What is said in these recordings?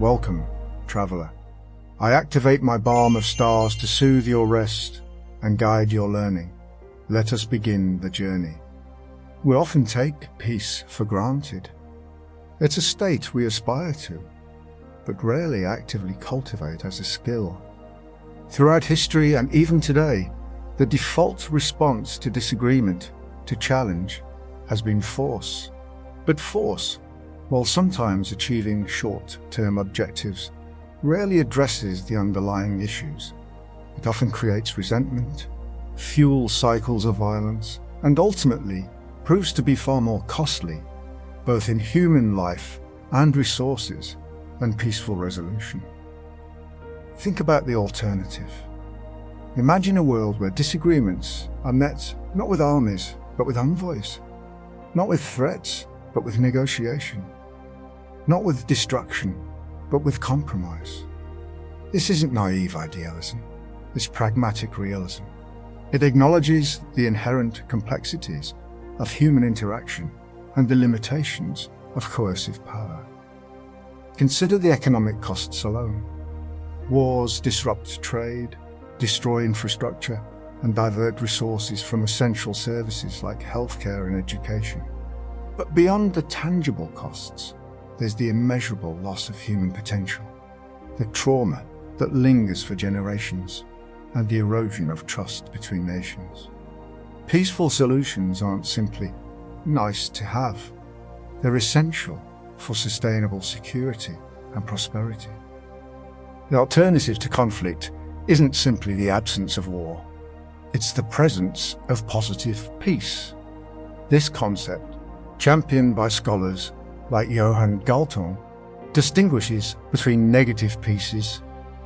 Welcome, traveller. I activate my balm of stars to soothe your rest and guide your learning. Let us begin the journey. We often take peace for granted. It's a state we aspire to, but rarely actively cultivate as a skill. Throughout history and even today, the default response to disagreement, to challenge, has been force. But force, while sometimes achieving short-term objectives, rarely addresses the underlying issues. It often creates resentment, fuels cycles of violence, and ultimately proves to be far more costly, both in human life and resources, than peaceful resolution. Think about the alternative. Imagine a world where disagreements are met not with armies, but with envoys, not with threats, but with negotiation, not with destruction, but with compromise. This isn't naive idealism, it's pragmatic realism. It acknowledges the inherent complexities of human interaction and the limitations of coercive power. Consider the economic costs alone. Wars disrupt trade, destroy infrastructure, and divert resources from essential services like healthcare and education. But beyond the tangible costs, there's the immeasurable loss of human potential, the trauma that lingers for generations, and the erosion of trust between nations. Peaceful solutions aren't simply nice to have. They're essential for sustainable security and prosperity. The alternative to conflict isn't simply the absence of war. It's the presence of positive peace. This concept, championed by scholars like Johann Galtung, distinguishes between negative peace,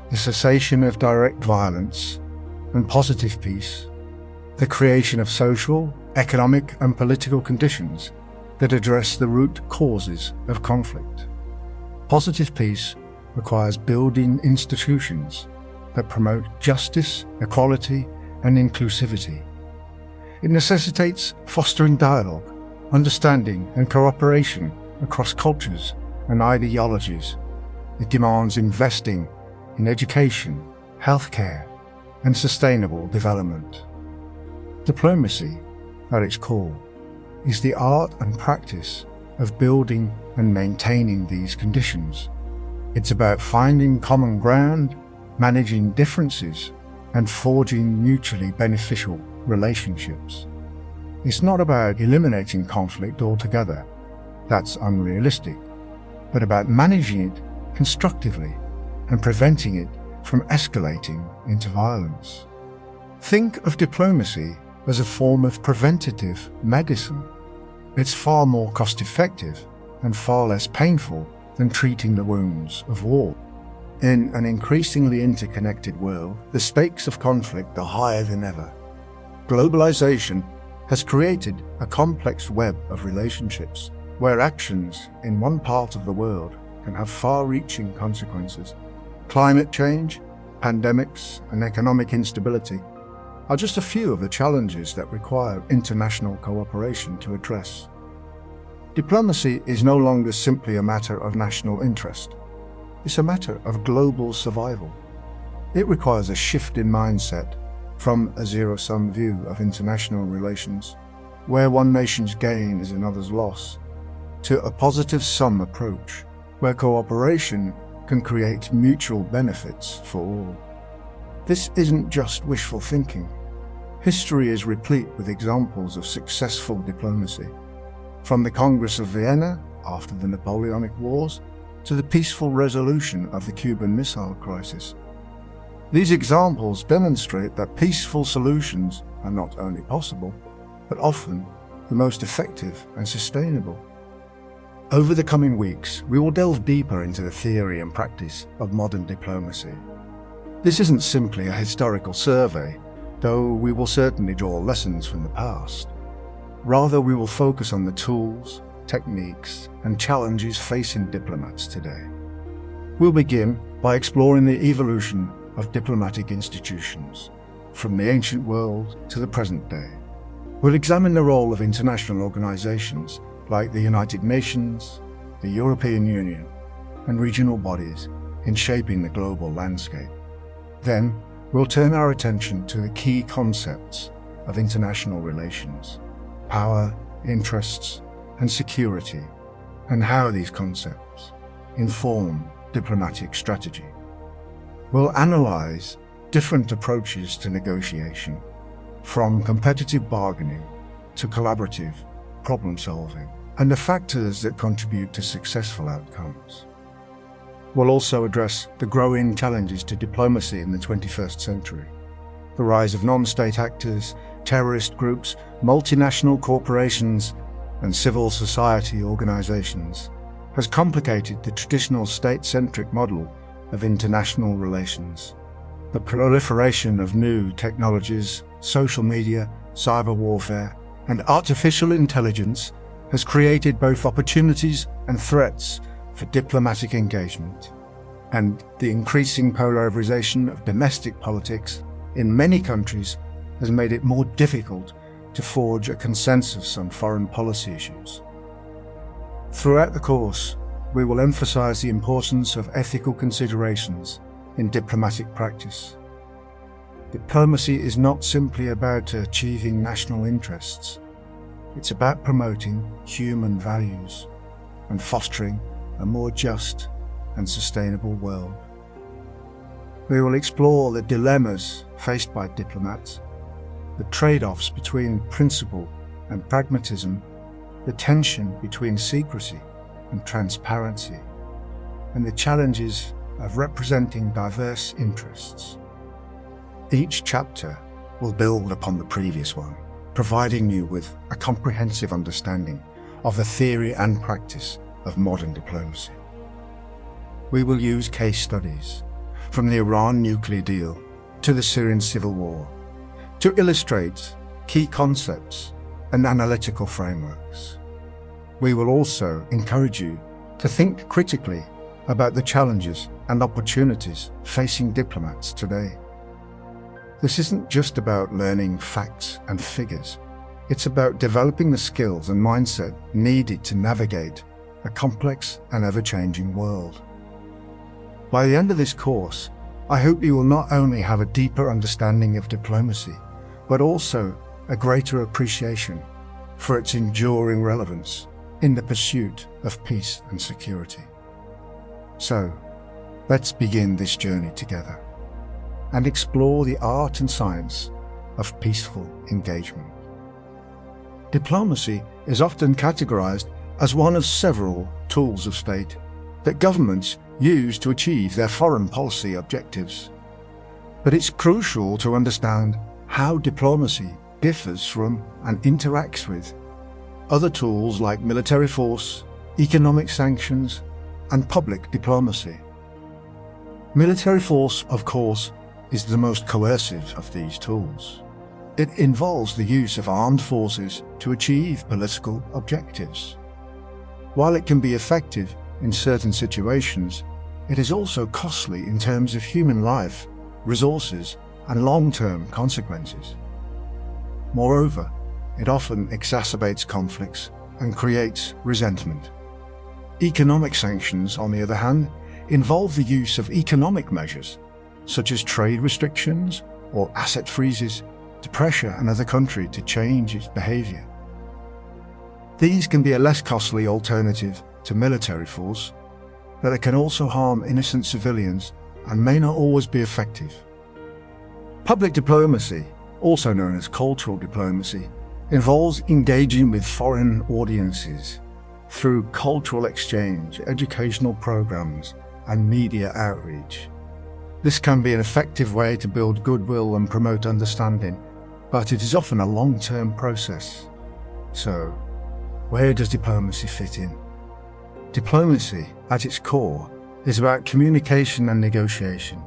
the cessation of direct violence, and positive peace, the creation of social, economic, and political conditions that address the root causes of conflict. Positive peace requires building institutions that promote justice, equality, and inclusivity. It necessitates fostering dialogue, understanding, and cooperation across cultures and ideologies. It demands investing in education, healthcare, and sustainable development. Diplomacy, at its core, is the art and practice of building and maintaining these conditions. It's about finding common ground, managing differences, and forging mutually beneficial relationships. It's not about eliminating conflict altogether. That's unrealistic, but about managing it constructively and preventing it from escalating into violence. Think of diplomacy as a form of preventative medicine. It's far more cost-effective and far less painful than treating the wounds of war. In an increasingly interconnected world, the stakes of conflict are higher than ever. Globalization has created a complex web of relationships where actions in one part of the world can have far-reaching consequences. Climate change, pandemics, and economic instability are just a few of the challenges that require international cooperation to address. Diplomacy is no longer simply a matter of national interest. It's a matter of global survival. It requires a shift in mindset from a zero-sum view of international relations, where one nation's gain is another's loss, to a positive-sum approach, where cooperation can create mutual benefits for all. This isn't just wishful thinking. History is replete with examples of successful diplomacy, from the Congress of Vienna after the Napoleonic Wars to the peaceful resolution of the Cuban Missile Crisis. These examples demonstrate that peaceful solutions are not only possible, but often the most effective and sustainable. Over the coming weeks, we will delve deeper into the theory and practice of modern diplomacy. This isn't simply a historical survey, though we will certainly draw lessons from the past. Rather, we will focus on the tools, techniques, and challenges facing diplomats today. We'll begin by exploring the evolution of diplomatic institutions, from the ancient world to the present day. We'll examine the role of international organizations like the United Nations, the European Union, and regional bodies in shaping the global landscape. Then, we'll turn our attention to the key concepts of international relations: power, interests, and security, and how these concepts inform diplomatic strategy. We'll analyze different approaches to negotiation, from competitive bargaining to collaborative problem-solving, and the factors that contribute to successful outcomes. We'll also address the growing challenges to diplomacy in the 21st century. The rise of non-state actors, terrorist groups, multinational corporations, and civil society organizations has complicated the traditional state-centric model of international relations. The proliferation of new technologies, social media, cyber warfare, and artificial intelligence has created both opportunities and threats for diplomatic engagement. And the increasing polarization of domestic politics in many countries has made it more difficult to forge a consensus on foreign policy issues. Throughout the course, we will emphasize the importance of ethical considerations in diplomatic practice. Diplomacy is not simply about achieving national interests. It's about promoting human values and fostering a more just and sustainable world. We will explore the dilemmas faced by diplomats, the trade-offs between principle and pragmatism, the tension between secrecy and transparency, and the challenges of representing diverse interests. Each chapter will build upon the previous one, providing you with a comprehensive understanding of the theory and practice of modern diplomacy. We will use case studies, from the Iran nuclear deal to the Syrian civil war, to illustrate key concepts and analytical frameworks. We will also encourage you to think critically about the challenges and opportunities facing diplomats today. This isn't just about learning facts and figures. It's about developing the skills and mindset needed to navigate a complex and ever-changing world. By the end of this course, I hope you will not only have a deeper understanding of diplomacy, but also a greater appreciation for its enduring relevance in the pursuit of peace and security. So, let's begin this journey together and explore the art and science of peaceful engagement. Diplomacy is often categorized as one of several tools of state that governments use to achieve their foreign policy objectives. But it's crucial to understand how diplomacy differs from and interacts with other tools like military force, economic sanctions, and public diplomacy. Military force, of course, is the most coercive of these tools. It involves the use of armed forces to achieve political objectives. While it can be effective in certain situations, it is also costly in terms of human life, resources, and long-term consequences. Moreover, it often exacerbates conflicts and creates resentment. Economic sanctions, on the other hand, involve the use of economic measures, such as trade restrictions or asset freezes, to pressure another country to change its behavior. These can be a less costly alternative to military force, but it can also harm innocent civilians and may not always be effective. Public diplomacy, also known as cultural diplomacy, involves engaging with foreign audiences through cultural exchange, educational programs, and media outreach. This can be an effective way to build goodwill and promote understanding, but it is often a long-term process. So, where does diplomacy fit in? Diplomacy, at its core, is about communication and negotiation.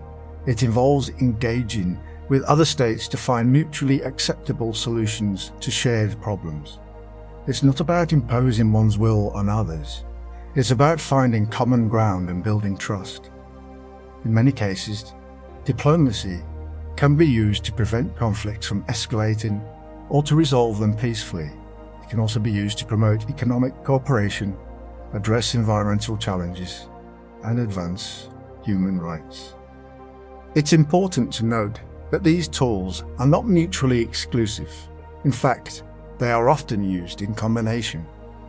It involves engaging with other states to find mutually acceptable solutions to shared problems. It's not about imposing one's will on others. It's about finding common ground and building trust. In many cases, diplomacy can be used to prevent conflicts from escalating or to resolve them peacefully. It can also be used to promote economic cooperation, address environmental challenges, and advance human rights. It's important to note that these tools are not mutually exclusive. In fact, they are often used in combination.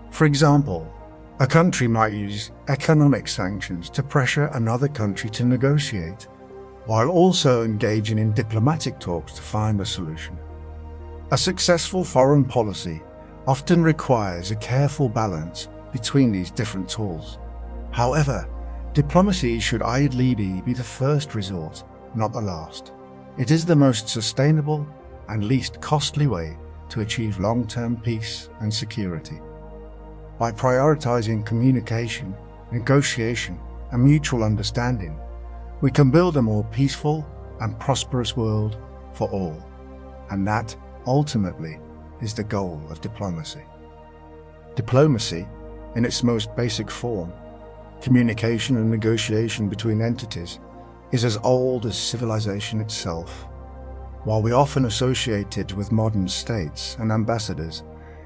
For example, a country might use economic sanctions to pressure another country to negotiate, while also engaging in diplomatic talks to find a solution. A successful foreign policy often requires a careful balance between these different tools. However, diplomacy should ideally be the first resort, not the last. It is the most sustainable and least costly way to achieve long-term peace and security. By prioritizing communication, negotiation, and mutual understanding, we can build a more peaceful and prosperous world for all. And that, ultimately, is the goal of diplomacy. Diplomacy, in its most basic form, communication and negotiation between entities, is as old as civilization itself. While we often associate it with modern states and ambassadors,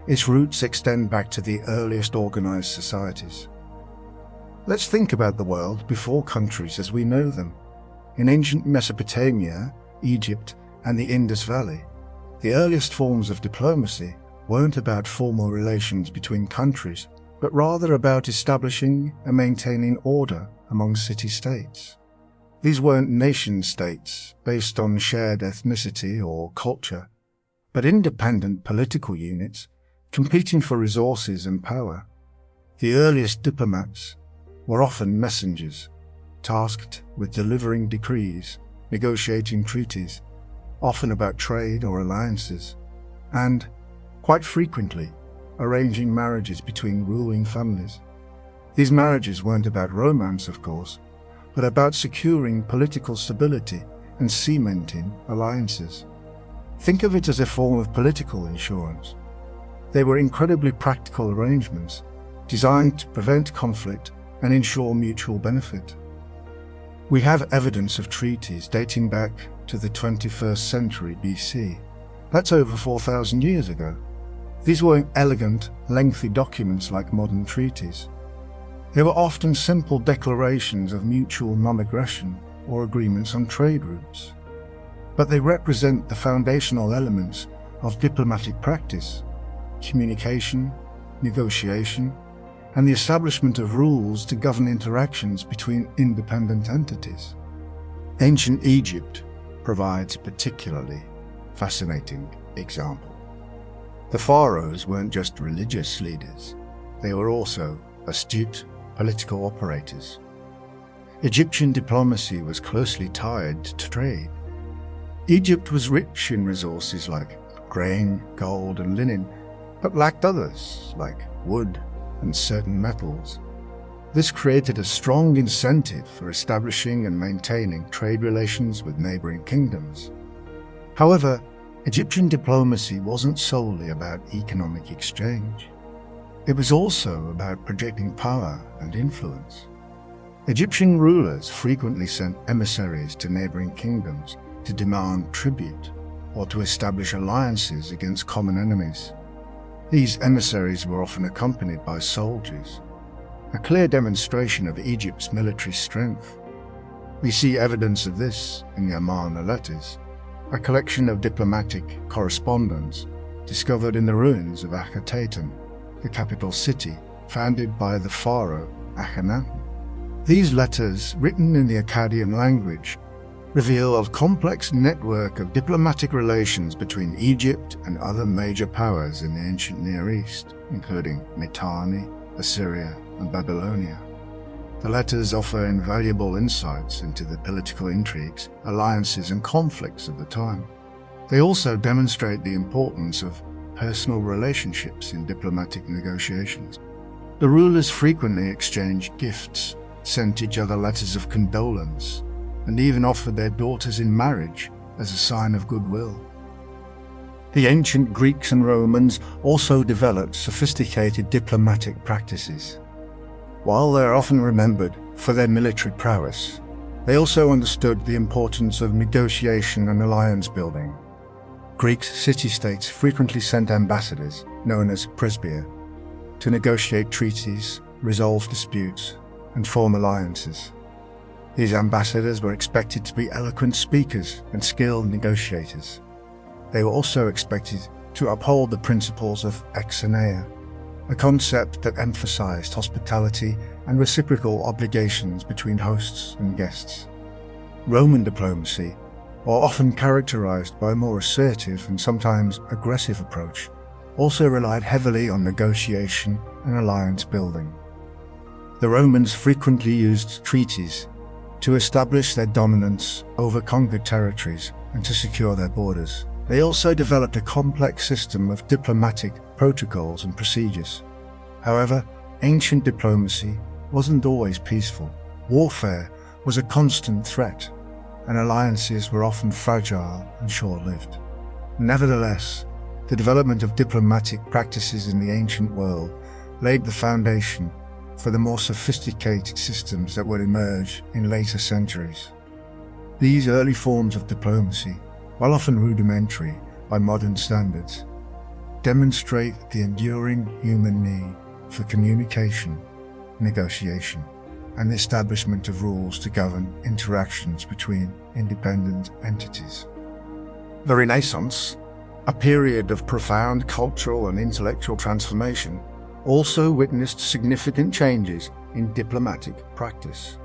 its roots extend back to the earliest organized societies. Let's think about the world before countries as we know them. In ancient Mesopotamia, Egypt, and the Indus Valley, the earliest forms of diplomacy weren't about formal relations between countries, but rather about establishing and maintaining order among city-states. These weren't nation-states based on shared ethnicity or culture, but independent political units competing for resources and power. The earliest diplomats were often messengers, tasked with delivering decrees, negotiating treaties, often about trade or alliances, and, quite frequently, arranging marriages between ruling families. These marriages weren't about romance, of course, but about securing political stability and cementing alliances. Think of it as a form of political insurance. They were incredibly practical arrangements, designed to prevent conflict and ensure mutual benefit. We have evidence of treaties dating back to the 21st century BC. That's over 4,000 years ago. These weren't elegant, lengthy documents like modern treaties. They were often simple declarations of mutual non-aggression or agreements on trade routes. But they represent the foundational elements of diplomatic practice: communication, negotiation, and the establishment of rules to govern interactions between independent entities. Ancient Egypt provides a particularly fascinating example. The pharaohs weren't just religious leaders, they were also astute political operators. Egyptian diplomacy was closely tied to trade. Egypt was rich in resources like grain, gold, and linen, but lacked others like wood and certain metals. This created a strong incentive for establishing and maintaining trade relations with neighboring kingdoms. However, Egyptian diplomacy wasn't solely about economic exchange. It was also about projecting power and influence. Egyptian rulers frequently sent emissaries to neighboring kingdoms to demand tribute or to establish alliances against common enemies. These emissaries were often accompanied by soldiers, a clear demonstration of Egypt's military strength. We see evidence of this in the Amarna letters, a collection of diplomatic correspondence discovered in the ruins of Akhetaten, the capital city founded by the pharaoh Akhenaten. These letters, written in the Akkadian language, reveal a complex network of diplomatic relations between Egypt and other major powers in the ancient Near East, including Mitanni, Assyria, and Babylonia. The letters offer invaluable insights into the political intrigues, alliances, and conflicts of the time. They also demonstrate the importance of personal relationships in diplomatic negotiations. The rulers frequently exchanged gifts, sent each other letters of condolence, and even offered their daughters in marriage as a sign of goodwill. The ancient Greeks and Romans also developed sophisticated diplomatic practices. While they are often remembered for their military prowess, they also understood the importance of negotiation and alliance building. Greek city-states frequently sent ambassadors, known as presbyter, to negotiate treaties, resolve disputes, and form alliances. These ambassadors were expected to be eloquent speakers and skilled negotiators. They were also expected to uphold the principles of exoneia, a concept that emphasized hospitality and reciprocal obligations between hosts and guests. Roman diplomacy, while often characterized by a more assertive and sometimes aggressive approach, also relied heavily on negotiation and alliance building. The Romans frequently used treaties to establish their dominance over conquered territories and to secure their borders. They also developed a complex system of diplomatic protocols and procedures. However, ancient diplomacy wasn't always peaceful. Warfare was a constant threat, and alliances were often fragile and short-lived. Nevertheless, the development of diplomatic practices in the ancient world laid the foundation for the more sophisticated systems that would emerge in later centuries. These early forms of diplomacy, while often rudimentary by modern standards, demonstrate the enduring human need for communication, negotiation, and the establishment of rules to govern interactions between independent entities. The Renaissance, a period of profound cultural and intellectual transformation, also witnessed significant changes in diplomatic practice.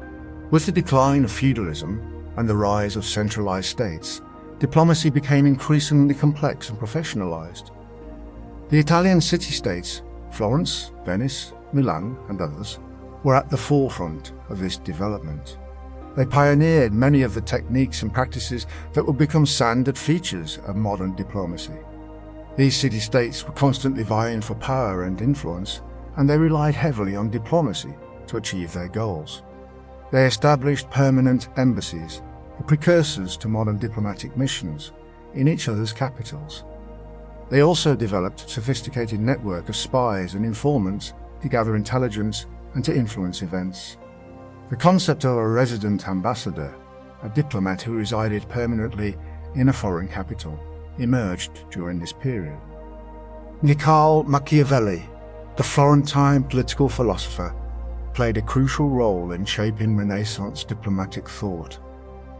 With the decline of feudalism and the rise of centralized states, diplomacy became increasingly complex and professionalized. The Italian city-states, Florence, Venice, Milan, and others, were at the forefront of this development. They pioneered many of the techniques and practices that would become standard features of modern diplomacy. These city-states were constantly vying for power and influence, and they relied heavily on diplomacy to achieve their goals. They established permanent embassies, the precursors to modern diplomatic missions, in each other's capitals. They also developed a sophisticated network of spies and informants to gather intelligence and to influence events. The concept of a resident ambassador, a diplomat who resided permanently in a foreign capital, emerged during this period. Niccolo Machiavelli, the Florentine political philosopher, played a crucial role in shaping Renaissance diplomatic thought.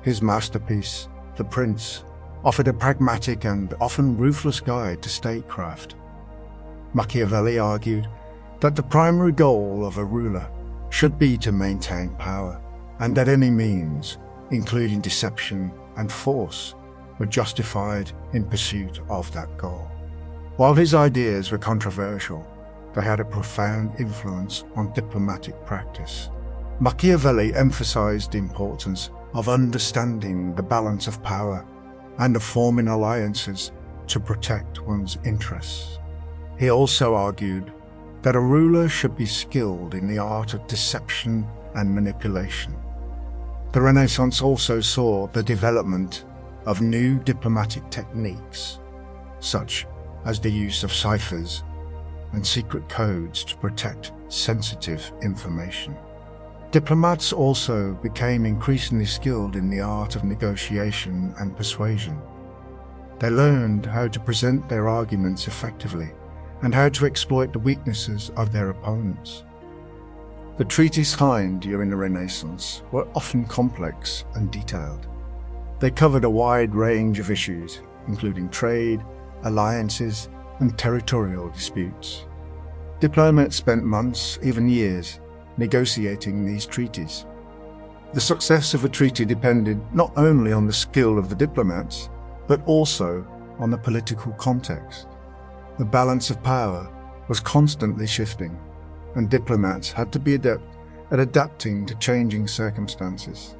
His masterpiece, The Prince, offered a pragmatic and often ruthless guide to statecraft. Machiavelli argued that the primary goal of a ruler should be to maintain power, and that any means, including deception and force, were justified in pursuit of that goal. While his ideas were controversial, they had a profound influence on diplomatic practice. Machiavelli emphasized the importance of understanding the balance of power and of forming alliances to protect one's interests. He also argued that a ruler should be skilled in the art of deception and manipulation. The Renaissance also saw the development of new diplomatic techniques, such as the use of ciphers and secret codes to protect sensitive information. Diplomats also became increasingly skilled in the art of negotiation and persuasion. They learned how to present their arguments effectively and how to exploit the weaknesses of their opponents. The treaties signed during the Renaissance were often complex and detailed. They covered a wide range of issues, including trade, alliances, and territorial disputes. Diplomats spent months, even years, negotiating these treaties. The success of a treaty depended not only on the skill of the diplomats, but also on the political context. The balance of power was constantly shifting, and diplomats had to be adept at adapting to changing circumstances.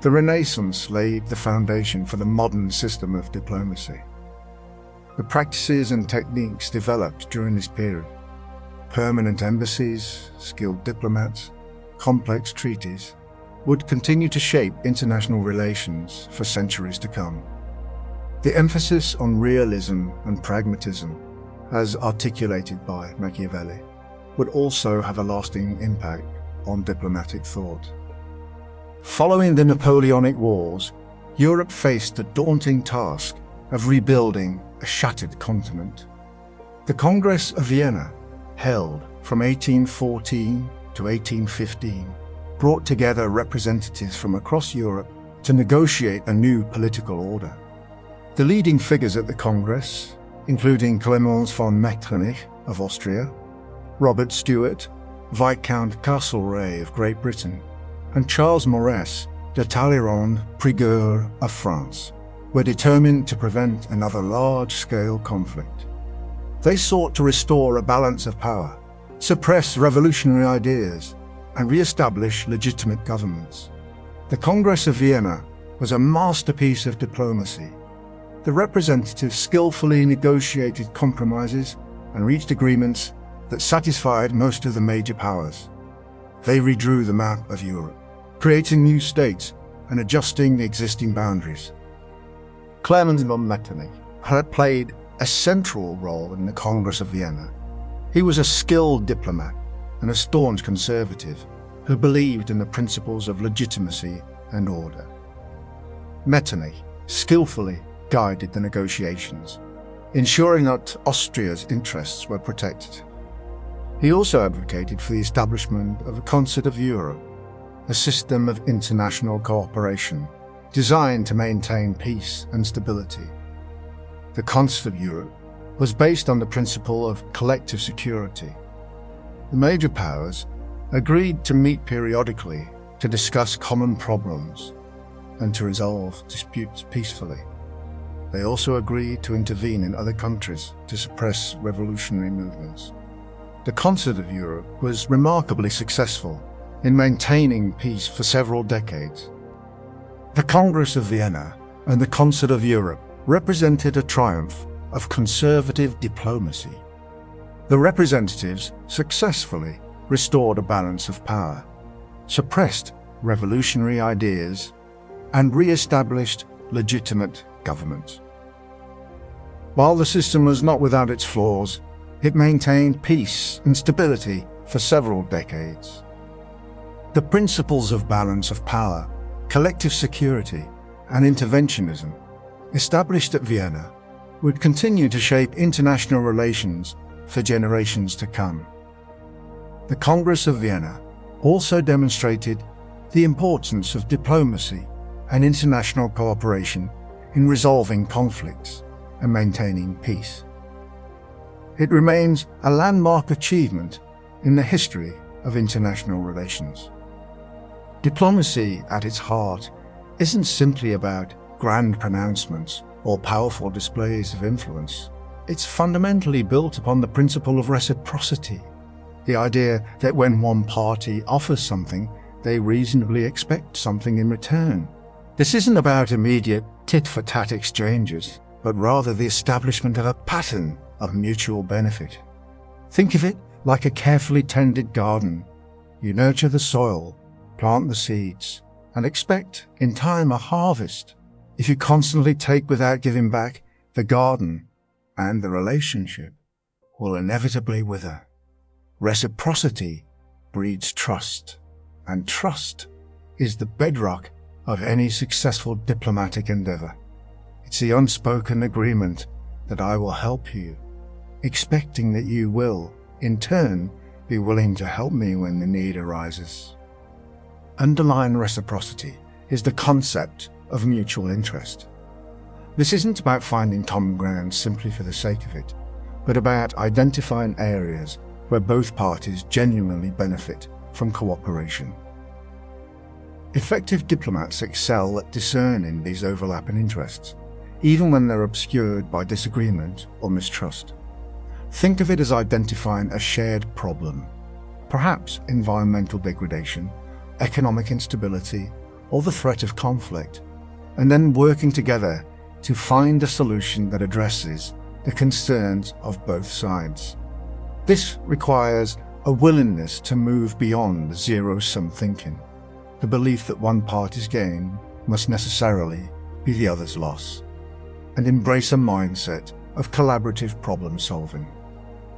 The Renaissance laid the foundation for the modern system of diplomacy. The practices and techniques developed during this period, permanent embassies, skilled diplomats, complex treaties, would continue to shape international relations for centuries to come. The emphasis on realism and pragmatism, as articulated by Machiavelli, would also have a lasting impact on diplomatic thought. Following the Napoleonic Wars, Europe faced the daunting task of rebuilding a shattered continent. The Congress of Vienna, held from 1814 to 1815 brought together representatives from across Europe to negotiate a new political order. The leading figures at the Congress, including Clemens von Metternich of Austria, Robert Stewart, Viscount Castlereagh of Great Britain, and Charles Maurras de Talleyrand-Prieur of France, were determined to prevent another large-scale conflict. They sought to restore a balance of power, suppress revolutionary ideas, and re-establish legitimate governments. The Congress of Vienna was a masterpiece of diplomacy. The representatives skillfully negotiated compromises and reached agreements that satisfied most of the major powers. They redrew the map of Europe, creating new states and adjusting the existing boundaries. Clemens von Metternich had played a central role in the Congress of Vienna. He was a skilled diplomat and a staunch conservative who believed in the principles of legitimacy and order. Metternich skillfully guided the negotiations, ensuring that Austria's interests were protected. He also advocated for the establishment of a Congress of Europe, a system of international cooperation designed to maintain peace and stability. The Congress of Europe was based on the principle of collective security. The major powers agreed to meet periodically to discuss common problems and to resolve disputes peacefully. They also agreed to intervene in other countries to suppress revolutionary movements. The Congress of Europe was remarkably successful in maintaining peace for several decades. The Congress of Vienna and the Congress of Europe represented a triumph of conservative diplomacy. The representatives successfully restored a balance of power, suppressed revolutionary ideas, and re-established legitimate governments. While the system was not without its flaws, it maintained peace and stability for several decades. The principles of balance of power, collective security, and interventionism established at Vienna would continue to shape international relations for generations to come. The Congress of Vienna also demonstrated the importance of diplomacy and international cooperation in resolving conflicts and maintaining peace. It remains a landmark achievement in the history of international relations. Diplomacy, at its heart, isn't simply about grand pronouncements or powerful displays of influence. It's fundamentally built upon the principle of reciprocity, the idea that when one party offers something, they reasonably expect something in return. This isn't about immediate tit-for-tat exchanges, but rather the establishment of a pattern of mutual benefit. Think of it like a carefully tended garden. You nurture the soil, plant the seeds, and expect, in time, a harvest. If you constantly take without giving back, the garden and the relationship will inevitably wither. Reciprocity breeds trust, and trust is the bedrock of any successful diplomatic endeavor. It's the unspoken agreement that I will help you, expecting that you will, in turn, be willing to help me when the need arises. Underlying reciprocity is the concept of mutual interest. This isn't about finding common ground simply for the sake of it, but about identifying areas where both parties genuinely benefit from cooperation. Effective diplomats excel at discerning these overlapping interests, even when they're obscured by disagreement or mistrust. Think of it as identifying a shared problem, perhaps environmental degradation, economic instability, or the threat of conflict, and then working together to find a solution that addresses the concerns of both sides. This requires a willingness to move beyond zero-sum thinking, the belief that one party's gain must necessarily be the other's loss, and embrace a mindset of collaborative problem-solving.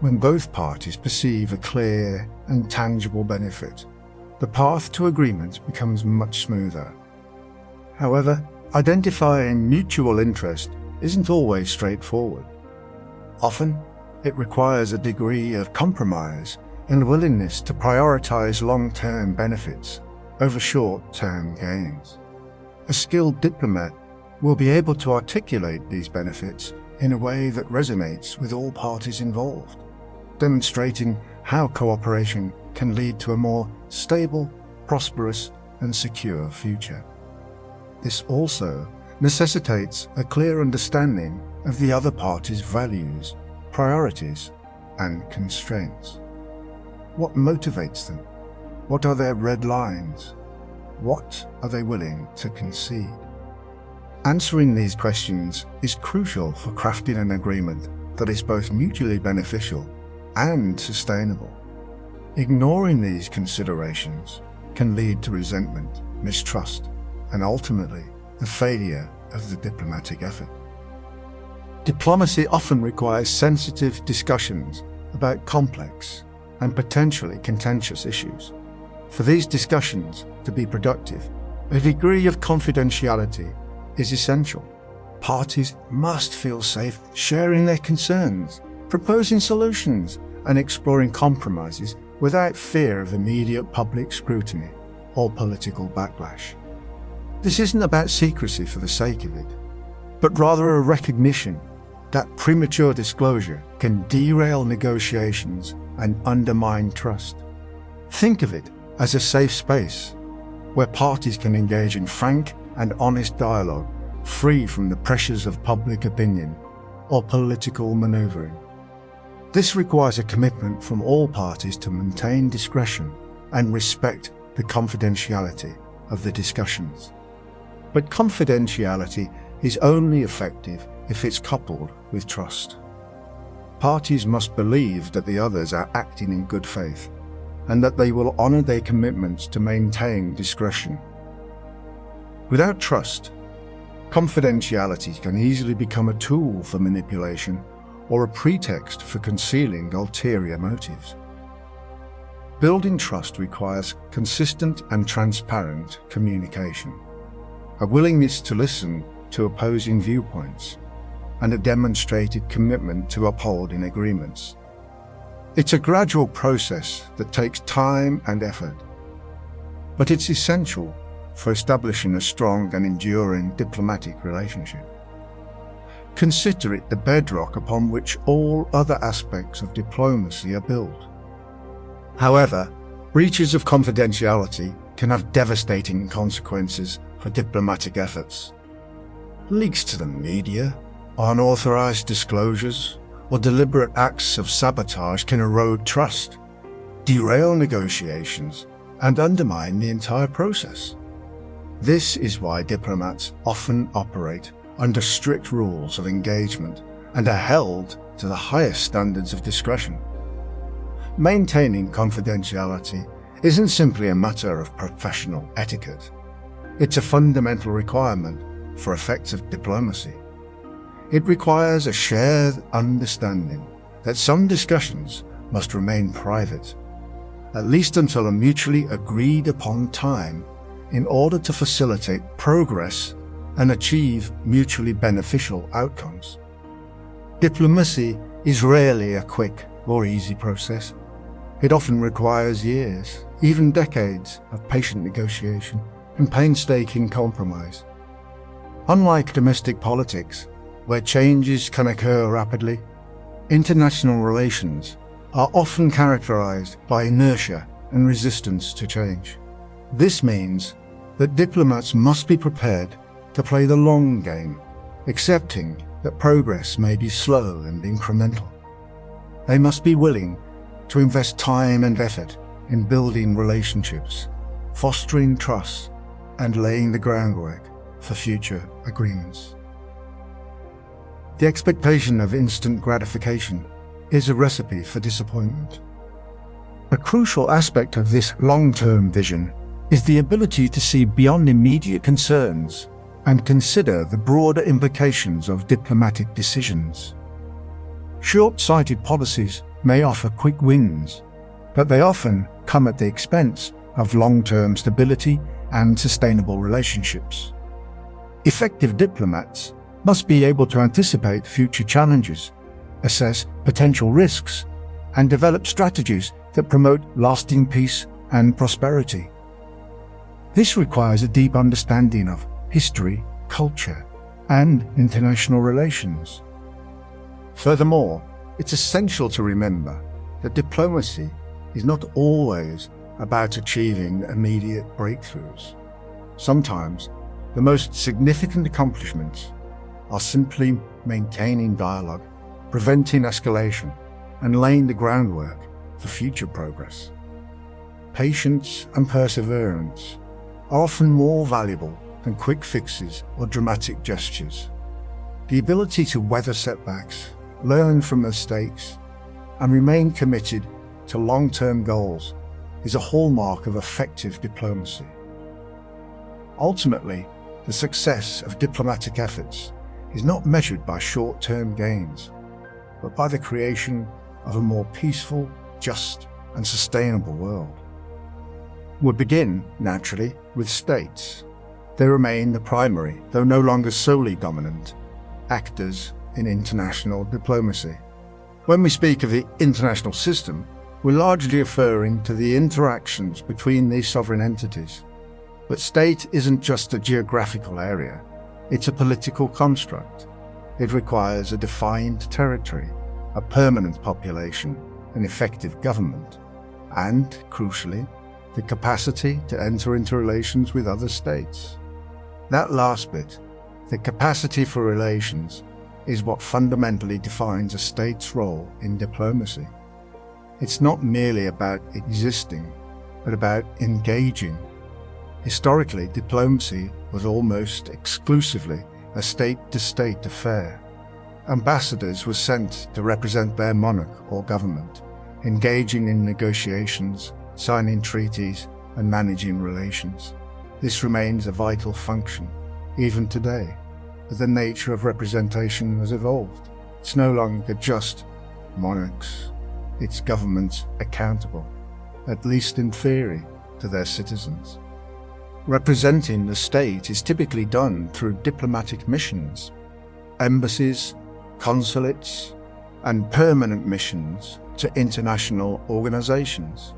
When both parties perceive a clear and tangible benefit, the path to agreement becomes much smoother. However, identifying mutual interest isn't always straightforward. Often, it requires a degree of compromise and willingness to prioritize long-term benefits over short-term gains. A skilled diplomat will be able to articulate these benefits in a way that resonates with all parties involved, demonstrating how cooperation can lead to a more stable, prosperous, and secure future. This also necessitates a clear understanding of the other party's values, priorities, and constraints. What motivates them? What are their red lines? What are they willing to concede? Answering these questions is crucial for crafting an agreement that is both mutually beneficial and sustainable. Ignoring these considerations can lead to resentment, mistrust, and ultimately the failure of the diplomatic effort. Diplomacy often requires sensitive discussions about complex and potentially contentious issues. For these discussions to be productive, a degree of confidentiality is essential. Parties must feel safe sharing their concerns, proposing solutions, and exploring compromises without fear of immediate public scrutiny or political backlash. This isn't about secrecy for the sake of it, but rather a recognition that premature disclosure can derail negotiations and undermine trust. Think of it as a safe space where parties can engage in frank and honest dialogue, free from the pressures of public opinion or political maneuvering. This requires a commitment from all parties to maintain discretion and respect the confidentiality of the discussions. But confidentiality is only effective if it's coupled with trust. Parties must believe that the others are acting in good faith and that they will honor their commitments to maintain discretion. Without trust, confidentiality can easily become a tool for manipulation or a pretext for concealing ulterior motives. Building trust requires consistent and transparent communication, a willingness to listen to opposing viewpoints, and a demonstrated commitment to upholding agreements. It's a gradual process that takes time and effort, but it's essential for establishing a strong and enduring diplomatic relationship. Consider it the bedrock upon which all other aspects of diplomacy are built. However, breaches of confidentiality can have devastating consequences for diplomatic efforts. Leaks to the media, unauthorized disclosures, or deliberate acts of sabotage can erode trust, derail negotiations, and undermine the entire process. This is why diplomats often operate under strict rules of engagement and are held to the highest standards of discretion. Maintaining confidentiality isn't simply a matter of professional etiquette. It's a fundamental requirement for effective diplomacy. It requires a shared understanding that some discussions must remain private, at least until a mutually agreed upon time, in order to facilitate progress and achieve mutually beneficial outcomes. Diplomacy is rarely a quick or easy process. It often requires years, even decades, of patient negotiation and painstaking compromise. Unlike domestic politics, where changes can occur rapidly, international relations are often characterized by inertia and resistance to change. This means that diplomats must be prepared to play the long game, accepting that progress may be slow and incremental. They must be willing to invest time and effort in building relationships, fostering trust, and laying the groundwork for future agreements. The expectation of instant gratification is a recipe for disappointment. A crucial aspect of this long-term vision is the ability to see beyond immediate concerns and consider the broader implications of diplomatic decisions. Short-sighted policies may offer quick wins, but they often come at the expense of long-term stability and sustainable relationships. Effective diplomats must be able to anticipate future challenges, assess potential risks, and develop strategies that promote lasting peace and prosperity. This requires a deep understanding of history, culture, and international relations. Furthermore, it's essential to remember that diplomacy is not always about achieving immediate breakthroughs. Sometimes, the most significant accomplishments are simply maintaining dialogue, preventing escalation, and laying the groundwork for future progress. Patience and perseverance are often more valuable than quick fixes or dramatic gestures. The ability to weather setbacks, learn from mistakes, and remain committed to long-term goals is a hallmark of effective diplomacy. Ultimately, the success of diplomatic efforts is not measured by short-term gains, but by the creation of a more peaceful, just, and sustainable world. We'll begin, naturally, with states. They remain the primary, though no longer solely dominant, actors in international diplomacy. When we speak of the international system, we're largely referring to the interactions between these sovereign entities. But state isn't just a geographical area, it's a political construct. It requires a defined territory, a permanent population, an effective government, and, crucially, the capacity to enter into relations with other states. That last bit, the capacity for relations, is what fundamentally defines a state's role in diplomacy. It's not merely about existing, but about engaging. Historically, diplomacy was almost exclusively a state-to-state affair. Ambassadors were sent to represent their monarch or government, engaging in negotiations, signing treaties, and managing relations. This remains a vital function, even today, but the nature of representation has evolved. It's no longer just monarchs, it's governments accountable, at least in theory, to their citizens. Representing the state is typically done through diplomatic missions, embassies, consulates, and permanent missions to international organizations.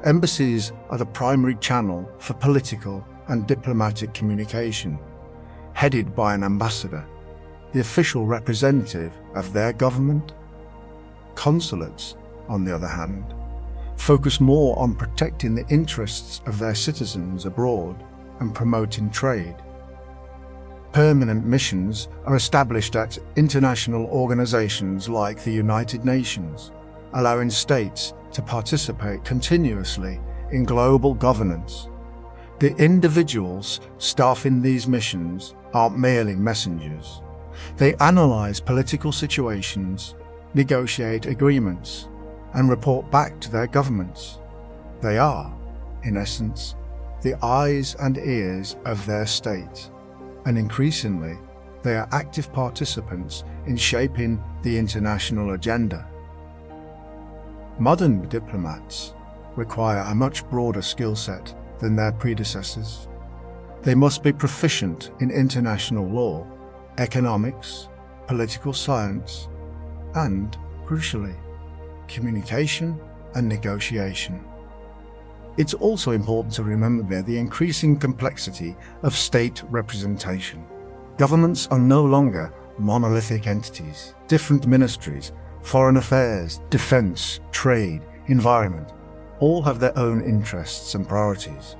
Embassies are the primary channel for political and diplomatic communication, headed by an ambassador, the official representative of their government. Consulates, on the other hand, focus more on protecting the interests of their citizens abroad and promoting trade. Permanent missions are established at international organizations like the United Nations, allowing states to participate continuously in global governance. The individuals staffing these missions aren't merely messengers. They analyze political situations, negotiate agreements, and report back to their governments. They are, in essence, the eyes and ears of their state, and increasingly, they are active participants in shaping the international agenda. Modern diplomats require a much broader skill set than their predecessors. They must be proficient in international law, economics, political science, and, crucially, communication and negotiation. It's also important to remember the increasing complexity of state representation. Governments are no longer monolithic entities. Different ministries, foreign affairs, defense, trade, environment, all have their own interests and priorities.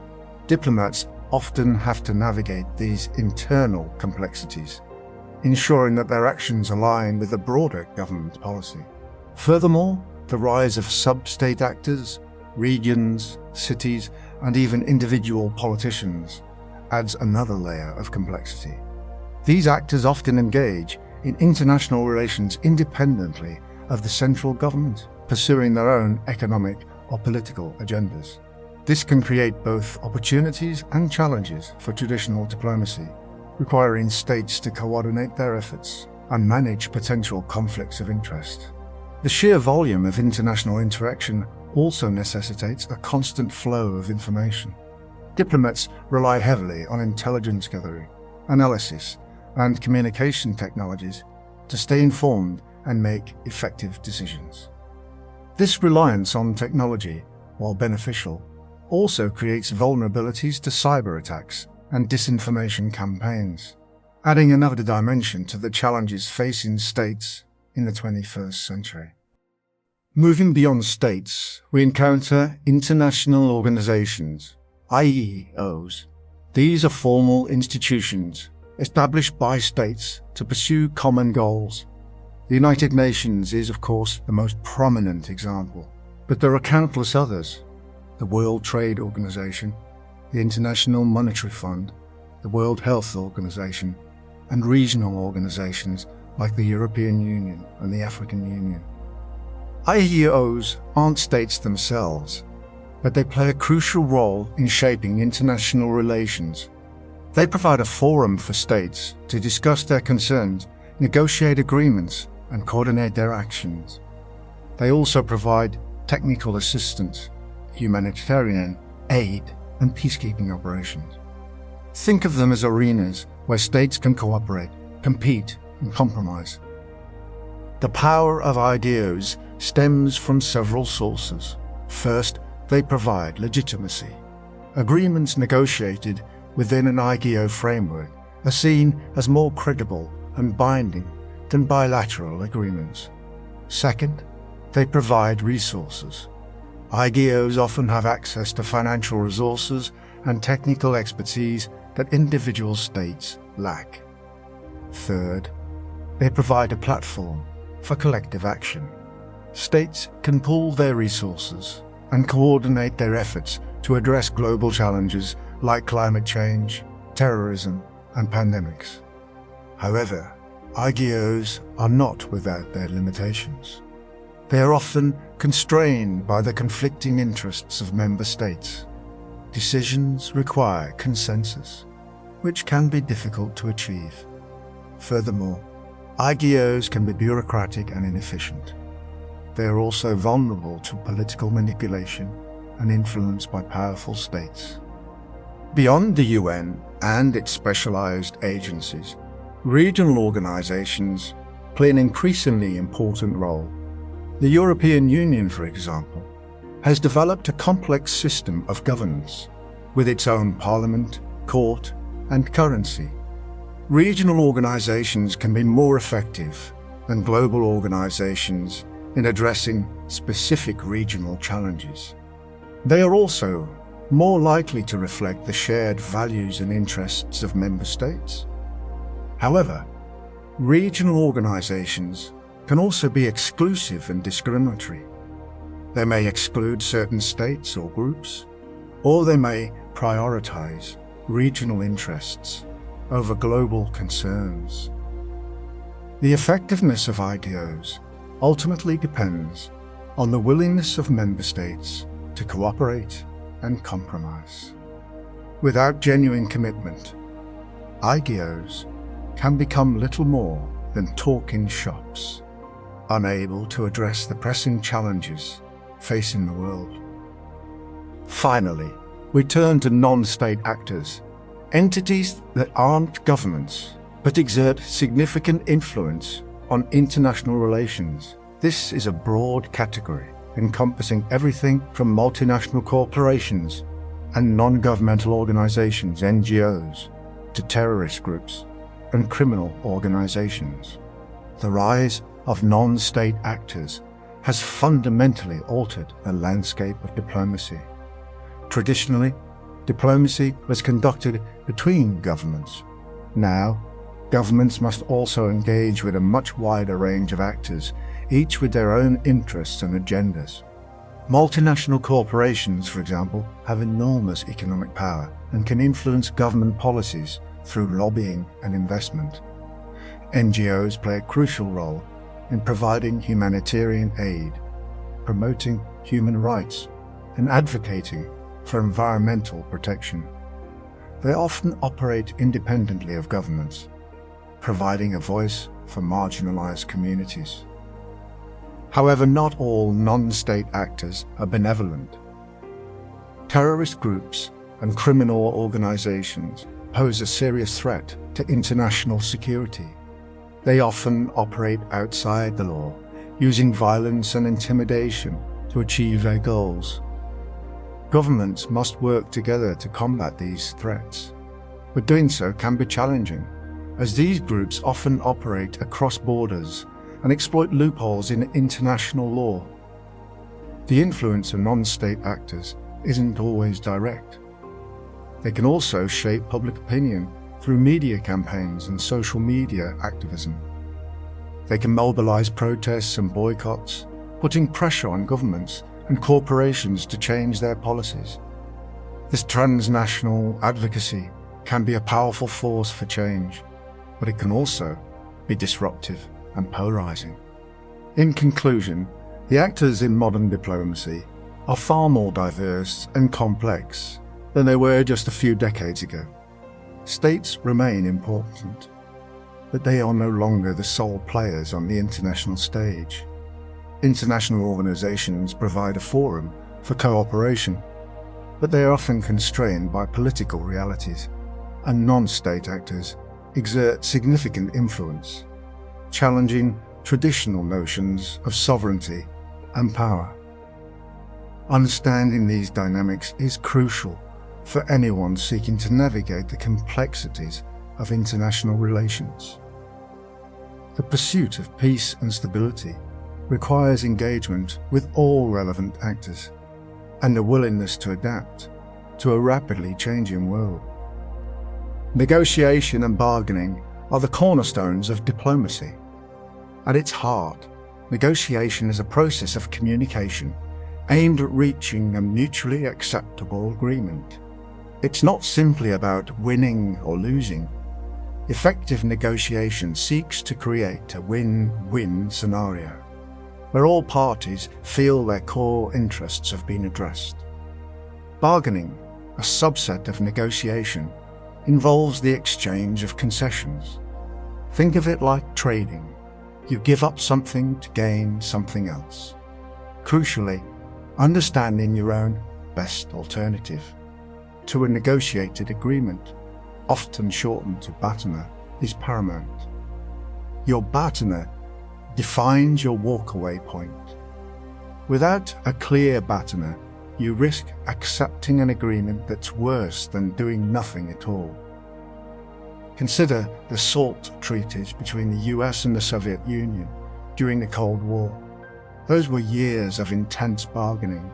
Diplomats often have to navigate these internal complexities, ensuring that their actions align with the broader government policy. Furthermore, the rise of sub-state actors, regions, cities, and even individual politicians adds another layer of complexity. These actors often engage in international relations independently of the central government, pursuing their own economic or political agendas. This can create both opportunities and challenges for traditional diplomacy, requiring states to coordinate their efforts and manage potential conflicts of interest. The sheer volume of international interaction also necessitates a constant flow of information. Diplomats rely heavily on intelligence gathering, analysis, and communication technologies to stay informed and make effective decisions. This reliance on technology, while beneficial, also creates vulnerabilities to cyber attacks and disinformation campaigns, adding another dimension to the challenges facing states in the 21st century. Moving beyond states, we encounter international organizations, IEOs. These are formal institutions established by states to pursue common goals. The United Nations is, of course, the most prominent example, but there are countless others. The World Trade Organization, the International Monetary Fund, the World Health Organization, and regional organizations like the European Union and the African Union. IEOs aren't states themselves, but they play a crucial role in shaping international relations. They provide a forum for states to discuss their concerns, negotiate agreements, and coordinate their actions. They also provide technical assistance, humanitarian aid, and peacekeeping operations. Think of them as arenas where states can cooperate, compete, and compromise. The power of IDOs stems from several sources. First, they provide legitimacy. Agreements negotiated within an IDO framework are seen as more credible and binding than bilateral agreements. Second, they provide resources. IDOs often have access to financial resources and technical expertise that individual states lack. Third, they provide a platform for collective action. States can pool their resources and coordinate their efforts to address global challenges like climate change, terrorism, and pandemics. However, IDOs are not without their limitations. They are often constrained by the conflicting interests of member states. Decisions require consensus, which can be difficult to achieve. Furthermore, IDOs can be bureaucratic and inefficient. They are also vulnerable to political manipulation and influence by powerful states. Beyond the UN and its specialized agencies, regional organizations play an increasingly important role. The European Union, for example, has developed a complex system of governance with its own parliament, court, and currency. Regional organizations can be more effective than global organizations in addressing specific regional challenges. They are also more likely to reflect the shared values and interests of member states. However, regional organizations can also be exclusive and discriminatory. They may exclude certain states or groups, or they may prioritize regional interests over global concerns. The effectiveness of IDOs ultimately depends on the willingness of member states to cooperate and compromise. Without genuine commitment, IDOs can become little more than talking shops, unable to address the pressing challenges facing the world. Finally, we turn to non-state actors, entities that aren't governments but exert significant influence on international relations. This is a broad category encompassing everything from multinational corporations and non-governmental organizations, NGOs, to terrorist groups and criminal organizations. The rise of non-state actors has fundamentally altered the landscape of diplomacy. Traditionally, diplomacy was conducted between governments. Now, governments must also engage with a much wider range of actors, each with their own interests and agendas. Multinational corporations, for example, have enormous economic power and can influence government policies through lobbying and investment. NGOs play a crucial role in providing humanitarian aid, promoting human rights, and advocating for environmental protection. They often operate independently of governments, providing a voice for marginalized communities. However, not all non-state actors are benevolent. Terrorist groups and criminal organizations pose a serious threat to international security. They often operate outside the law, using violence and intimidation to achieve their goals. Governments must work together to combat these threats, but doing so can be challenging, as these groups often operate across borders and exploit loopholes in international law. The influence of non-state actors isn't always direct. They can also shape public opinion through media campaigns and social media activism. They can mobilize protests and boycotts, putting pressure on governments and corporations to change their policies. This transnational advocacy can be a powerful force for change, but it can also be disruptive and polarizing. In conclusion, the actors in modern diplomacy are far more diverse and complex than they were just a few decades ago. States remain important, but they are no longer the sole players on the international stage. International organizations provide a forum for cooperation, but they are often constrained by political realities, and non-state actors exert significant influence, challenging traditional notions of sovereignty and power. Understanding these dynamics is crucial for anyone seeking to navigate the complexities of international relations. The pursuit of peace and stability requires engagement with all relevant actors and a willingness to adapt to a rapidly changing world. Negotiation and bargaining are the cornerstones of diplomacy. At its heart, negotiation is a process of communication aimed at reaching a mutually acceptable agreement. It's not simply about winning or losing. Effective negotiation seeks to create a win-win scenario, where all parties feel their core interests have been addressed. Bargaining, a subset of negotiation, involves the exchange of concessions. Think of it like trading. You give up something to gain something else. Crucially, understanding your own best alternative to a negotiated agreement, often shortened to BATNA, is paramount. Your BATNA defines your walkaway point. Without a clear BATNA, you risk accepting an agreement that's worse than doing nothing at all. Consider the SALT treaties between the US and the Soviet Union during the Cold War. Those were years of intense bargaining,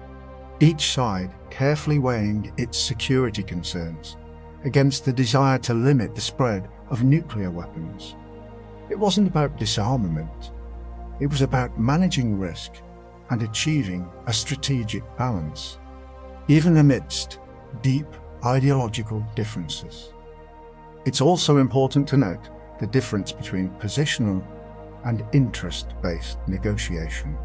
each side carefully weighing its security concerns against the desire to limit the spread of nuclear weapons. It wasn't about disarmament. It was about managing risk and achieving a strategic balance, even amidst deep ideological differences. It's also important to note the difference between positional and interest-based negotiation.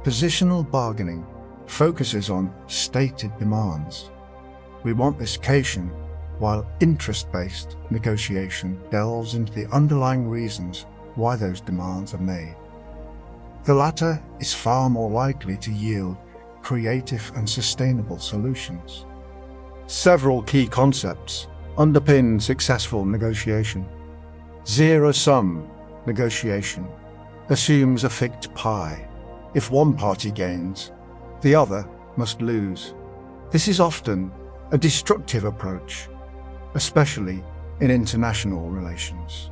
Positional bargaining focuses on stated demands. We want this cation, while interest-based negotiation delves into the underlying reasons why those demands are made. The latter is far more likely to yield creative and sustainable solutions. Several key concepts underpin successful negotiation. Zero-sum negotiation assumes a fixed pie. If one party gains, the other must lose. This is often a destructive approach, especially in international relations.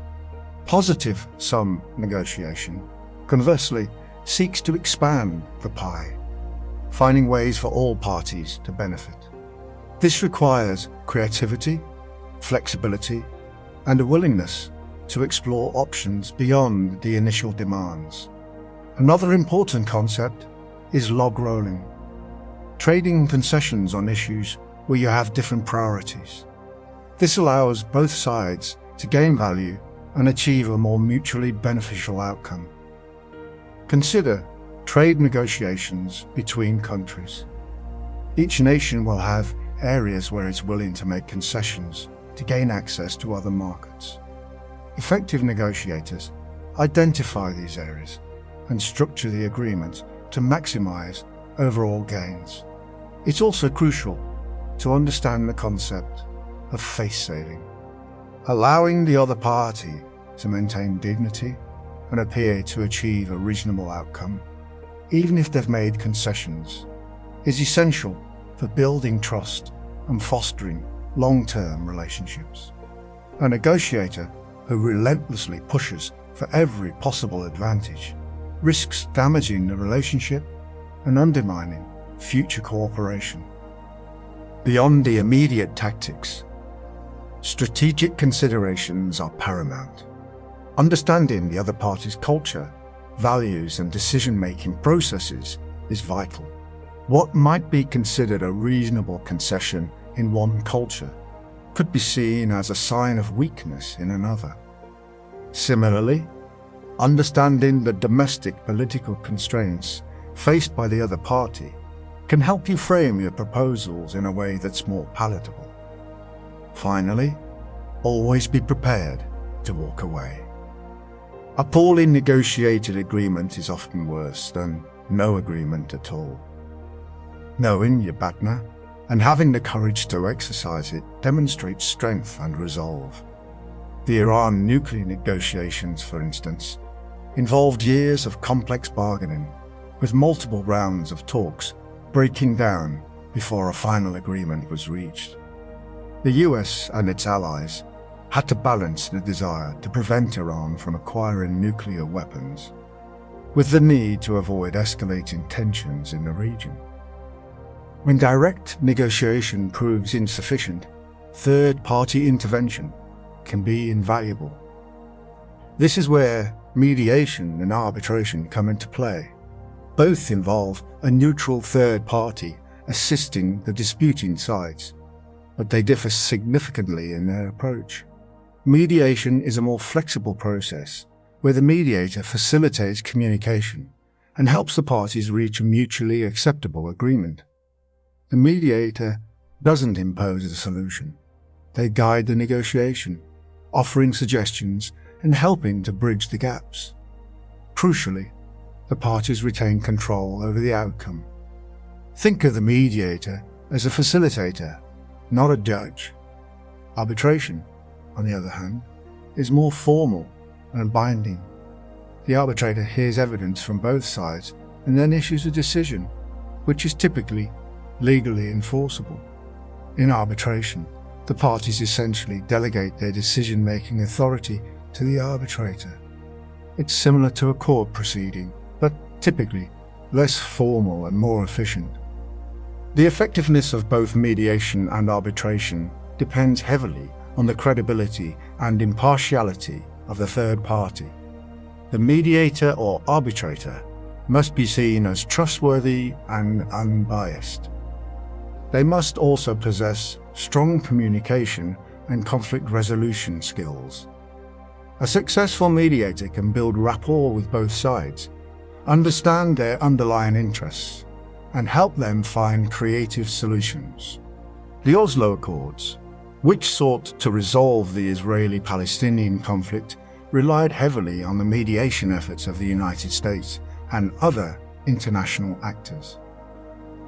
Positive-sum negotiation, conversely, seeks to expand the pie, finding ways for all parties to benefit. This requires creativity, flexibility, and a willingness to explore options beyond the initial demands. Another important concept is log rolling, trading concessions on issues where you have different priorities. This allows both sides to gain value and achieve a more mutually beneficial outcome. Consider trade negotiations between countries. Each nation will have areas where it's willing to make concessions to gain access to other markets. Effective negotiators identify these areas and structure the agreement to maximize overall gains. It's also crucial to understand the concept of face saving, allowing the other party to maintain dignity and appear to achieve a reasonable outcome, even if they've made concessions, is essential for building trust and fostering long-term relationships. A negotiator who relentlessly pushes for every possible advantage risks damaging the relationship and undermining future cooperation. Beyond the immediate tactics, strategic considerations are paramount. Understanding the other party's culture, values, and decision-making processes is vital. What might be considered a reasonable concession in one culture could be seen as a sign of weakness in another. Similarly, understanding the domestic political constraints faced by the other party can help you frame your proposals in a way that's more palatable. Finally, always be prepared to walk away. A poorly negotiated agreement is often worse than no agreement at all. Knowing your partner and having the courage to exercise it demonstrates strength and resolve. The Iran nuclear negotiations, for instance, involved years of complex bargaining, with multiple rounds of talks breaking down before a final agreement was reached. The US and its allies had to balance the desire to prevent Iran from acquiring nuclear weapons with the need to avoid escalating tensions in the region. When direct negotiation proves insufficient, third-party intervention can be invaluable. This is where mediation and arbitration come into play. Both involve a neutral third party assisting the disputing sides, but they differ significantly in their approach. Mediation is a more flexible process where the mediator facilitates communication and helps the parties reach a mutually acceptable agreement. The mediator doesn't impose a solution. They guide the negotiation, offering suggestions and helping to bridge the gaps. Crucially, the parties retain control over the outcome. Think of the mediator as a facilitator, not a judge. Arbitration, on the other hand, is more formal and binding. The arbitrator hears evidence from both sides and then issues a decision, which is typically legally enforceable. In arbitration, the parties essentially delegate their decision-making authority to the arbitrator. It's similar to a court proceeding, but typically less formal and more efficient. The effectiveness of both mediation and arbitration depends heavily on the credibility and impartiality of the third party. The mediator or arbitrator must be seen as trustworthy and unbiased. They must also possess strong communication and conflict resolution skills. A successful mediator can build rapport with both sides, understand their underlying interests, and help them find creative solutions. The Oslo Accords, which sought to resolve the Israeli-Palestinian conflict, relied heavily on the mediation efforts of the United States and other international actors.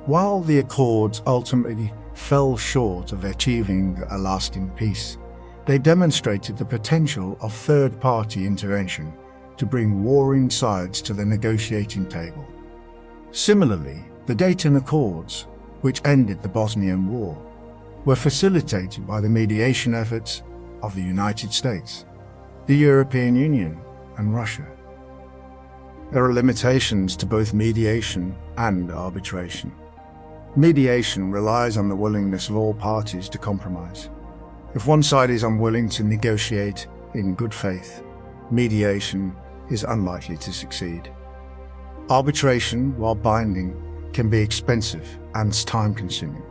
While the Accords ultimately fell short of achieving a lasting peace, they demonstrated the potential of third-party intervention to bring warring sides to the negotiating table. Similarly, the Dayton Accords, which ended the Bosnian War, were facilitated by the mediation efforts of the United States, the European Union, and Russia. There are limitations to both mediation and arbitration. Mediation relies on the willingness of all parties to compromise. If one side is unwilling to negotiate in good faith, mediation is unlikely to succeed. Arbitration, while binding, can be expensive and time-consuming.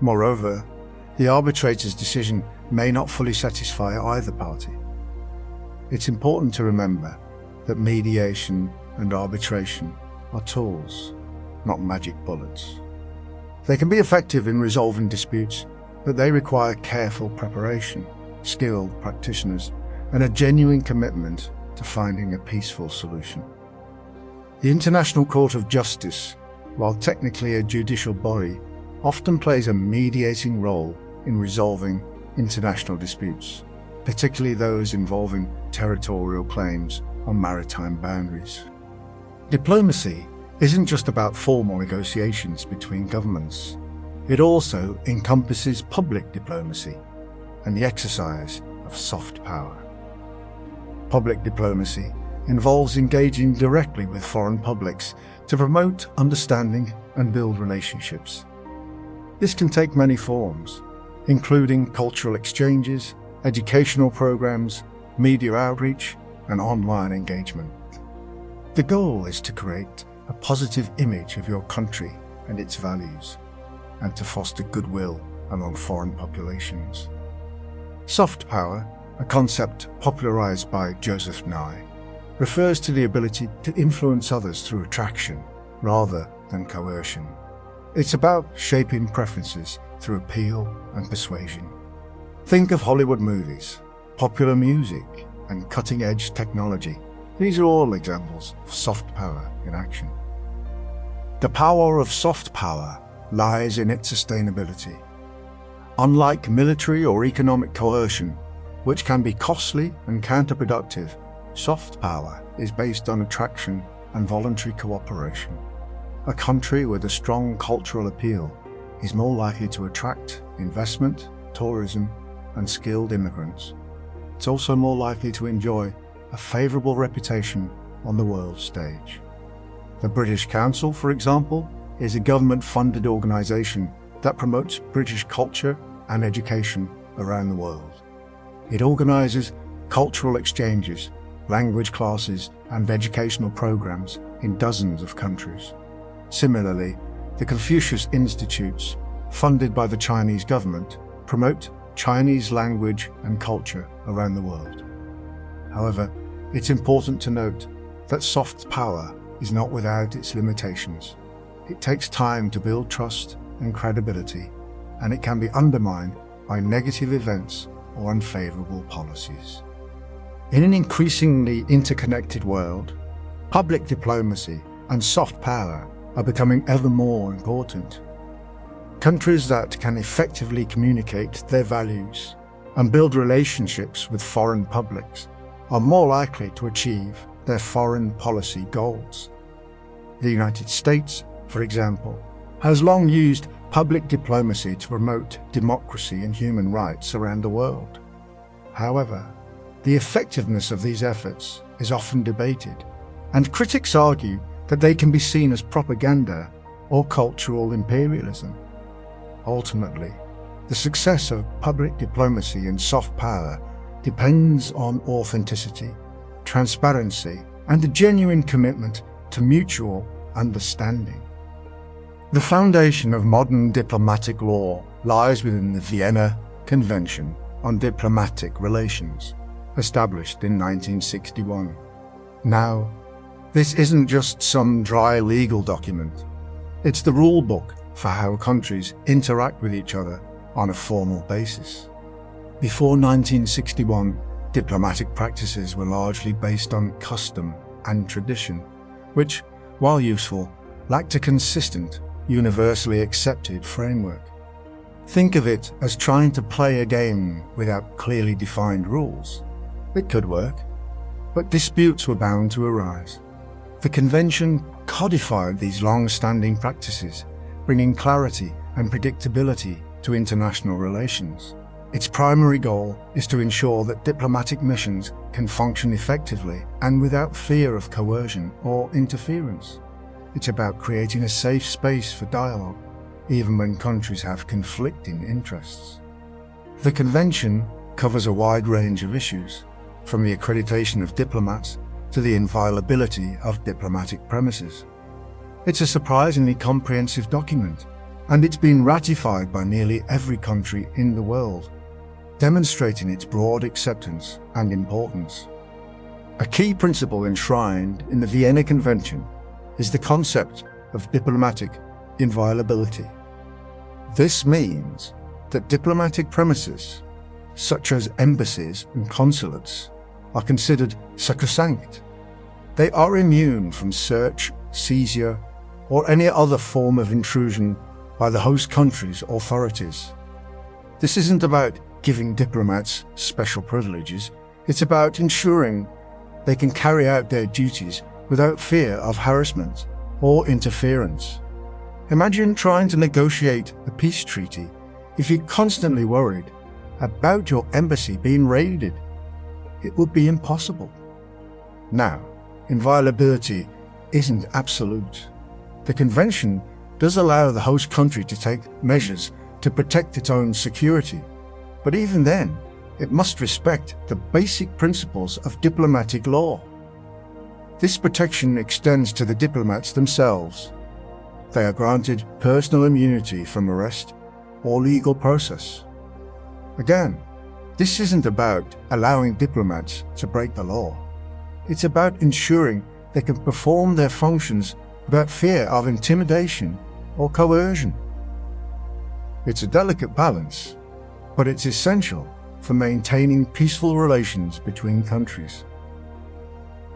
Moreover, the arbitrator's decision may not fully satisfy either party. It's important to remember that mediation and arbitration are tools, not magic bullets. They can be effective in resolving disputes, but they require careful preparation, skilled practitioners, and a genuine commitment to finding a peaceful solution. The International Court of Justice, while technically a judicial body, often plays a mediating role in resolving international disputes, particularly those involving territorial claims on maritime boundaries. Diplomacy isn't just about formal negotiations between governments. It also encompasses public diplomacy and the exercise of soft power. Public diplomacy involves engaging directly with foreign publics to promote understanding and build relationships. This can take many forms, including cultural exchanges, educational programs, media outreach, and online engagement. The goal is to create a positive image of your country and its values, and to foster goodwill among foreign populations. Soft power, a concept popularized by Joseph Nye, refers to the ability to influence others through attraction rather than coercion. It's about shaping preferences through appeal and persuasion. Think of Hollywood movies, popular music, and cutting-edge technology. These are all examples of soft power in action. The power of soft power lies in its sustainability. Unlike military or economic coercion, which can be costly and counterproductive, soft power is based on attraction and voluntary cooperation. A country with a strong cultural appeal is more likely to attract investment, tourism, and skilled immigrants. It's also more likely to enjoy a favourable reputation on the world stage. The British Council, for example, is a government-funded organisation that promotes British culture and education around the world. It organises cultural exchanges, language classes, and educational programs in dozens of countries. Similarly, the Confucius Institutes, funded by the Chinese government, promote Chinese language and culture around the world. However, it's important to note that soft power is not without its limitations. It takes time to build trust and credibility, and it can be undermined by negative events or unfavorable policies. In an increasingly interconnected world, public diplomacy and soft power are becoming ever more important. Countries that can effectively communicate their values and build relationships with foreign publics are more likely to achieve their foreign policy goals. The United States, for example, has long used public diplomacy to promote democracy and human rights around the world. However, the effectiveness of these efforts is often debated, and critics argue that they can be seen as propaganda or cultural imperialism. Ultimately, the success of public diplomacy and soft power depends on authenticity, transparency, and a genuine commitment to mutual understanding. The foundation of modern diplomatic law lies within the Vienna Convention on Diplomatic Relations, established in 1961. Now, this isn't just some dry legal document. It's the rule book for how countries interact with each other on a formal basis. Before 1961, diplomatic practices were largely based on custom and tradition, which, while useful, lacked a consistent, universally accepted framework. Think of it as trying to play a game without clearly defined rules. It could work, but disputes were bound to arise. The Convention codified these long-standing practices, bringing clarity and predictability to international relations. Its primary goal is to ensure that diplomatic missions can function effectively and without fear of coercion or interference. It's about creating a safe space for dialogue, even when countries have conflicting interests. The Convention covers a wide range of issues, from the accreditation of diplomats to the inviolability of diplomatic premises. It's a surprisingly comprehensive document, and it's been ratified by nearly every country in the world, demonstrating its broad acceptance and importance. A key principle enshrined in the Vienna Convention is the concept of diplomatic inviolability. This means that diplomatic premises, such as embassies and consulates, are considered sacrosanct. They are immune from search, seizure, or any other form of intrusion by the host country's authorities. This isn't about giving diplomats special privileges. It's about ensuring they can carry out their duties without fear of harassment or interference. Imagine trying to negotiate a peace treaty if you're constantly worried about your embassy being raided. It would be impossible. Now, inviolability isn't absolute. The convention does allow the host country to take measures to protect its own security, but even then, it must respect the basic principles of diplomatic law. This protection extends to the diplomats themselves. They are granted personal immunity from arrest or legal process. Again, this isn't about allowing diplomats to break the law. It's about ensuring they can perform their functions without fear of intimidation or coercion. It's a delicate balance, but it's essential for maintaining peaceful relations between countries.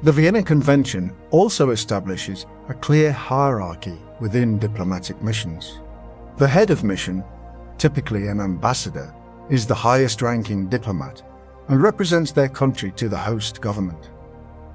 The Vienna Convention also establishes a clear hierarchy within diplomatic missions. The head of mission, typically an ambassador, is the highest-ranking diplomat and represents their country to the host government.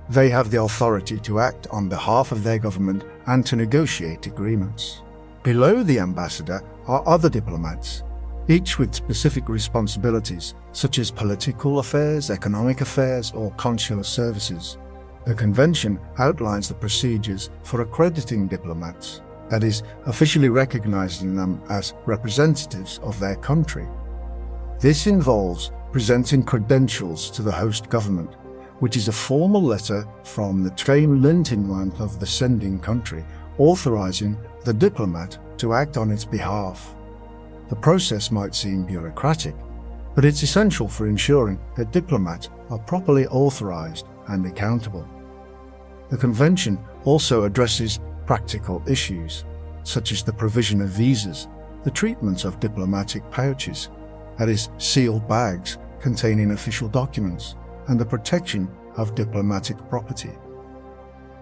They have the authority to act on behalf of their government and to negotiate agreements. Below the ambassador are other diplomats, each with specific responsibilities such as political affairs, economic affairs, or consular services. The convention outlines the procedures for accrediting diplomats, that is, officially recognizing them as representatives of their country. This involves presenting credentials to the host government, which is a formal letter from the Treinlintinland of the sending country, authorizing the diplomat to act on its behalf. The process might seem bureaucratic, but it's essential for ensuring that diplomats are properly authorized and accountable. The convention also addresses practical issues, such as the provision of visas, the treatment of diplomatic pouches, that is, sealed bags containing official documents, and the protection of diplomatic property.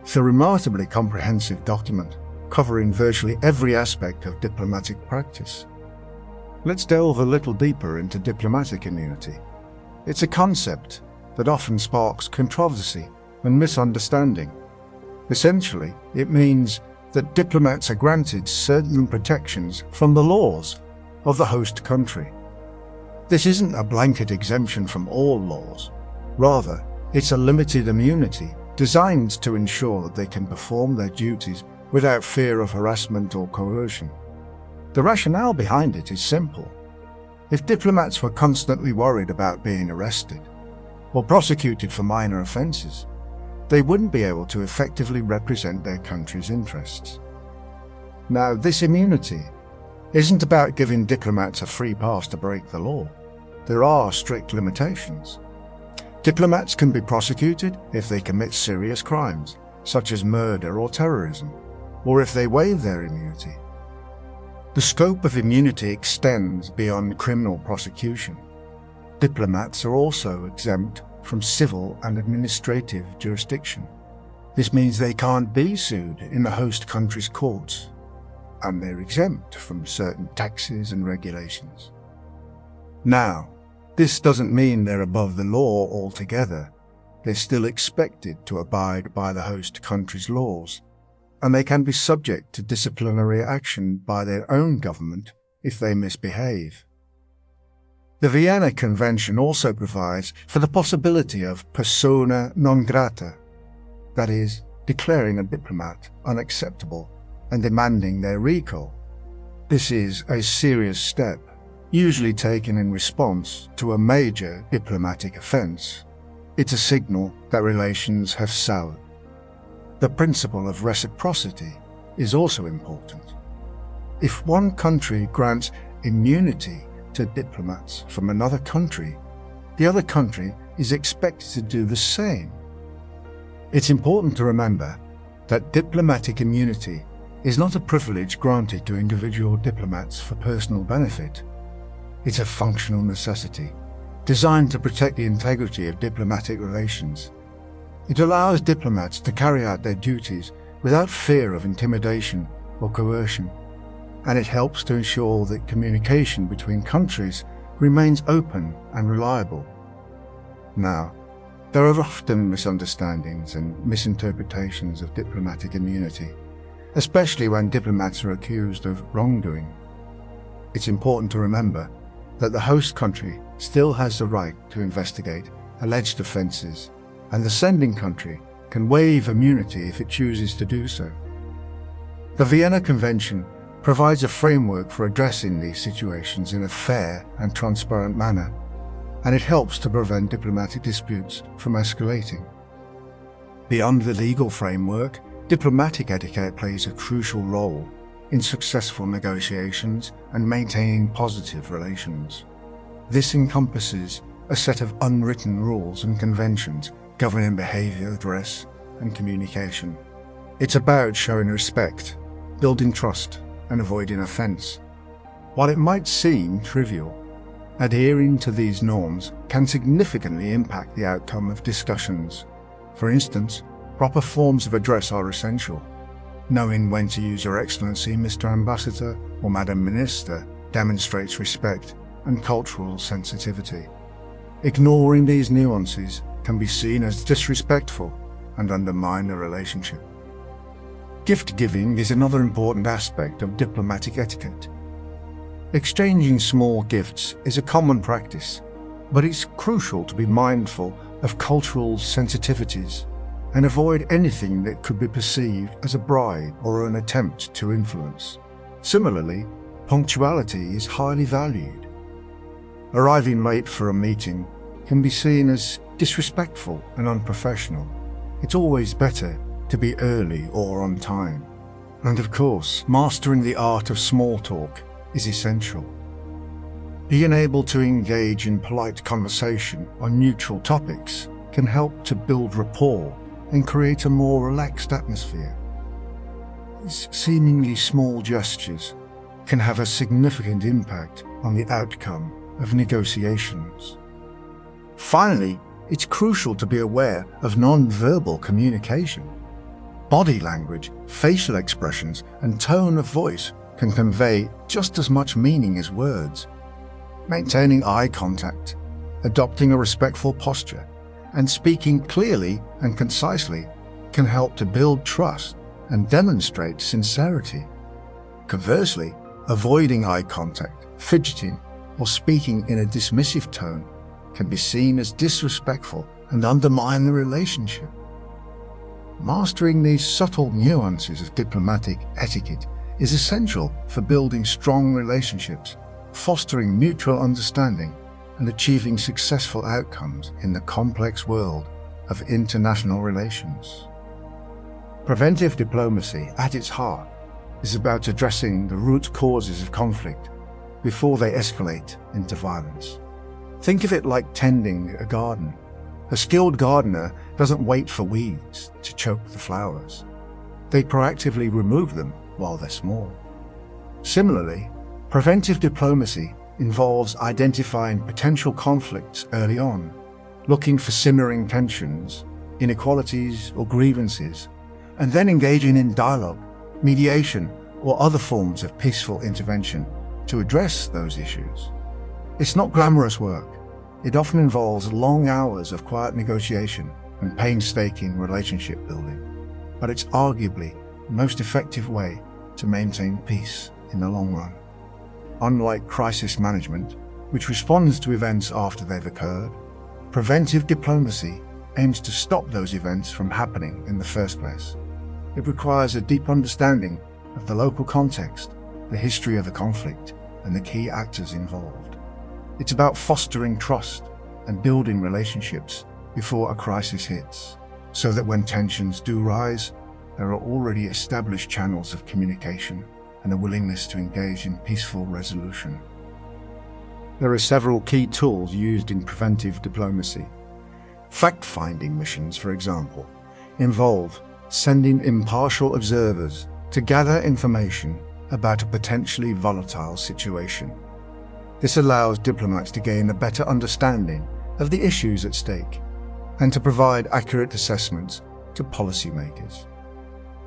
It's a remarkably comprehensive document, covering virtually every aspect of diplomatic practice. Let's delve a little deeper into diplomatic immunity. It's a concept that often sparks controversy and misunderstanding. Essentially, it means that diplomats are granted certain protections from the laws of the host country. This isn't a blanket exemption from all laws. Rather, it's a limited immunity designed to ensure that they can perform their duties without fear of harassment or coercion. The rationale behind it is simple. If diplomats were constantly worried about being arrested or prosecuted for minor offences, they wouldn't be able to effectively represent their country's interests. Now, this immunity isn't about giving diplomats a free pass to break the law. There are strict limitations. Diplomats can be prosecuted if they commit serious crimes, such as murder or terrorism, or if they waive their immunity. The scope of immunity extends beyond criminal prosecution. Diplomats are also exempt from civil and administrative jurisdiction. This means they can't be sued in the host country's courts, and they're exempt from certain taxes and regulations. Now, this doesn't mean they're above the law altogether. They're still expected to abide by the host country's laws, and they can be subject to disciplinary action by their own government if they misbehave. The Vienna Convention also provides for the possibility of persona non grata, that is, declaring a diplomat unacceptable and demanding their recall. This is a serious step, usually taken in response to a major diplomatic offence. It's a signal that relations have soured. The principle of reciprocity is also important. If one country grants immunity to diplomats from another country, the other country is expected to do the same. It's important to remember that diplomatic immunity is not a privilege granted to individual diplomats for personal benefit. It's a functional necessity, designed to protect the integrity of diplomatic relations. It allows diplomats to carry out their duties without fear of intimidation or coercion, and it helps to ensure that communication between countries remains open and reliable. Now, There are often misunderstandings and misinterpretations of diplomatic immunity, especially when diplomats are accused of wrongdoing. It's important to remember that the host country still has the right to investigate alleged offences, and the sending country can waive immunity if it chooses to do so. The Vienna Convention provides a framework for addressing these situations in a fair and transparent manner, and it helps to prevent diplomatic disputes from escalating. Beyond the legal framework, diplomatic etiquette plays a crucial role in successful negotiations and maintaining positive relations. This encompasses a set of unwritten rules and conventions governing behaviour, dress, and communication. It's about showing respect, building trust, and avoiding offence. While it might seem trivial, adhering to these norms can significantly impact the outcome of discussions. For instance, proper forms of address are essential. Knowing when to use Your Excellency, Mr. Ambassador, or Madam Minister demonstrates respect and cultural sensitivity. Ignoring these nuances can be seen as disrespectful and undermine the relationship. Gift giving is another important aspect of diplomatic etiquette. Exchanging small gifts is a common practice, but it's crucial to be mindful of cultural sensitivities and avoid anything that could be perceived as a bribe or an attempt to influence. Similarly, punctuality is highly valued. Arriving late for a meeting can be seen as disrespectful and unprofessional. It's always better to be early or on time. And of course, mastering the art of small talk is essential. Being able to engage in polite conversation on neutral topics can help to build rapport and create a more relaxed atmosphere. These seemingly small gestures can have a significant impact on the outcome of negotiations. Finally, it's crucial to be aware of non-verbal communication. Body language, facial expressions, and tone of voice can convey just as much meaning as words. Maintaining eye contact, adopting a respectful posture, and speaking clearly and concisely can help to build trust and demonstrate sincerity. Conversely, avoiding eye contact, fidgeting, or speaking in a dismissive tone can be seen as disrespectful and undermine the relationship. Mastering these subtle nuances of diplomatic etiquette is essential for building strong relationships, fostering mutual understanding, and achieving successful outcomes in the complex world of international relations. Preventive diplomacy, at its heart, is about addressing the root causes of conflict before they escalate into violence. Think of it like tending a garden. A skilled gardener doesn't wait for weeds to choke the flowers. They proactively remove them while they're small. Similarly, preventive diplomacy involves identifying potential conflicts early on, looking for simmering tensions, inequalities, or grievances, and then engaging in dialogue, mediation, or other forms of peaceful intervention to address those issues. It's not glamorous work. It often involves long hours of quiet negotiation and painstaking relationship building, but it's arguably the most effective way to maintain peace in the long run. Unlike crisis management, which responds to events after they've occurred, preventive diplomacy aims to stop those events from happening in the first place. It requires a deep understanding of the local context, the history of the conflict, and the key actors involved. It's about fostering trust and building relationships before a crisis hits, so that when tensions do rise, there are already established channels of communication and a willingness to engage in peaceful resolution. There are several key tools used in preventive diplomacy. Fact-finding missions, for example, involve sending impartial observers to gather information about a potentially volatile situation. This allows diplomats to gain a better understanding of the issues at stake and to provide accurate assessments to policymakers.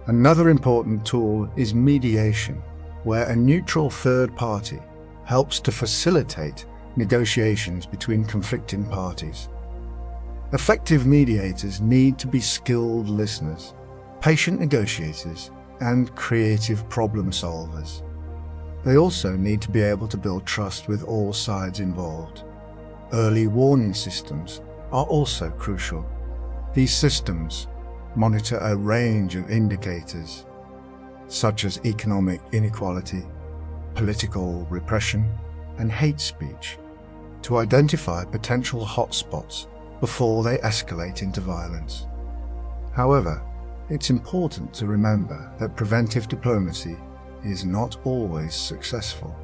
Another important tool is mediation, where a neutral third party helps to facilitate negotiations between conflicting parties. Effective mediators need to be skilled listeners, patient negotiators, and creative problem solvers. They also need to be able to build trust with all sides involved. Early warning systems are also crucial. These systems monitor a range of indicators, such as economic inequality, political repression, and hate speech, to identify potential hotspots before they escalate into violence. However, it's important to remember that preventive diplomacy is not always successful.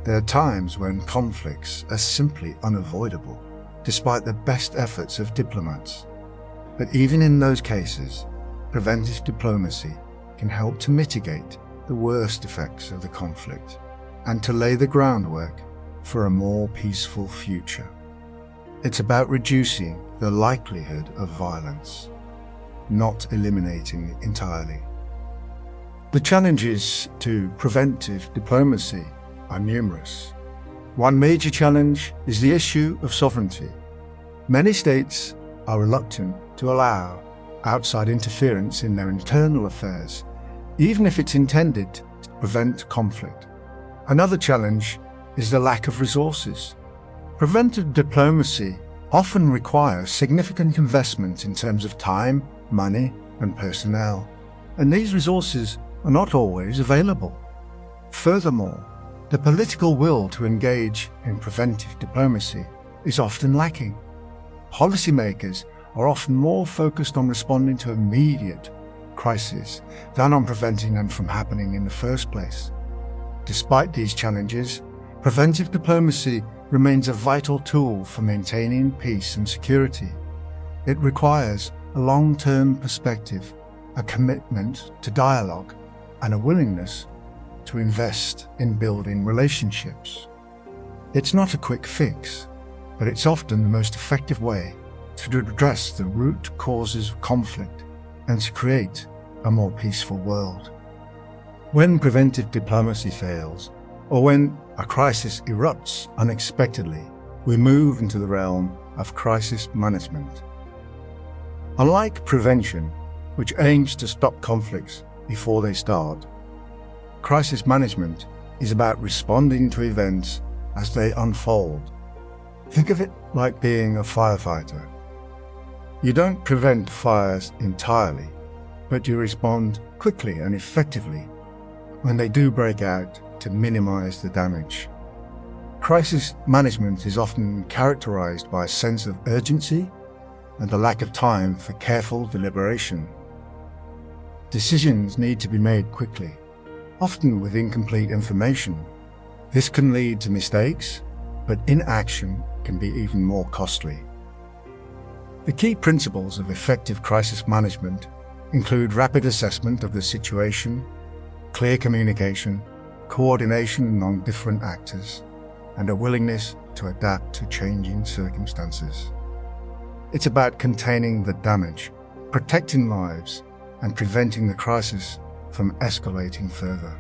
There are times when conflicts are simply unavoidable, despite the best efforts of diplomats. But even in those cases, preventive diplomacy can help to mitigate the worst effects of the conflict and to lay the groundwork for a more peaceful future. It's about reducing the likelihood of violence, not eliminating it entirely. The challenges to preventive diplomacy are numerous. One major challenge is the issue of sovereignty. Many states are reluctant to allow outside interference in their internal affairs, even if it's intended to prevent conflict. Another challenge is the lack of resources. Preventive diplomacy often requires significant investment in terms of time, money, and personnel, and these resources are not always available. Furthermore, the political will to engage in preventive diplomacy is often lacking. Policymakers are often more focused on responding to immediate crises than on preventing them from happening in the first place. Despite these challenges, preventive diplomacy remains a vital tool for maintaining peace and security. It requires a long-term perspective, a commitment to dialogue, and a willingness to invest in building relationships. It's not a quick fix, but it's often the most effective way to address the root causes of conflict and to create a more peaceful world. When preventive diplomacy fails, or when a crisis erupts unexpectedly, we move into the realm of crisis management. Unlike prevention, which aims to stop conflicts before they start, crisis management is about responding to events as they unfold. Think of it like being a firefighter. You don't prevent fires entirely, but you respond quickly and effectively when they do break out to minimize the damage. Crisis management is often characterized by a sense of urgency and the lack of time for careful deliberation. Decisions need to be made quickly, often with incomplete information. This can lead to mistakes, but inaction can be even more costly. The key principles of effective crisis management include rapid assessment of the situation, clear communication, coordination among different actors, and a willingness to adapt to changing circumstances. It's about containing the damage, protecting lives, and preventing the crisis from escalating further.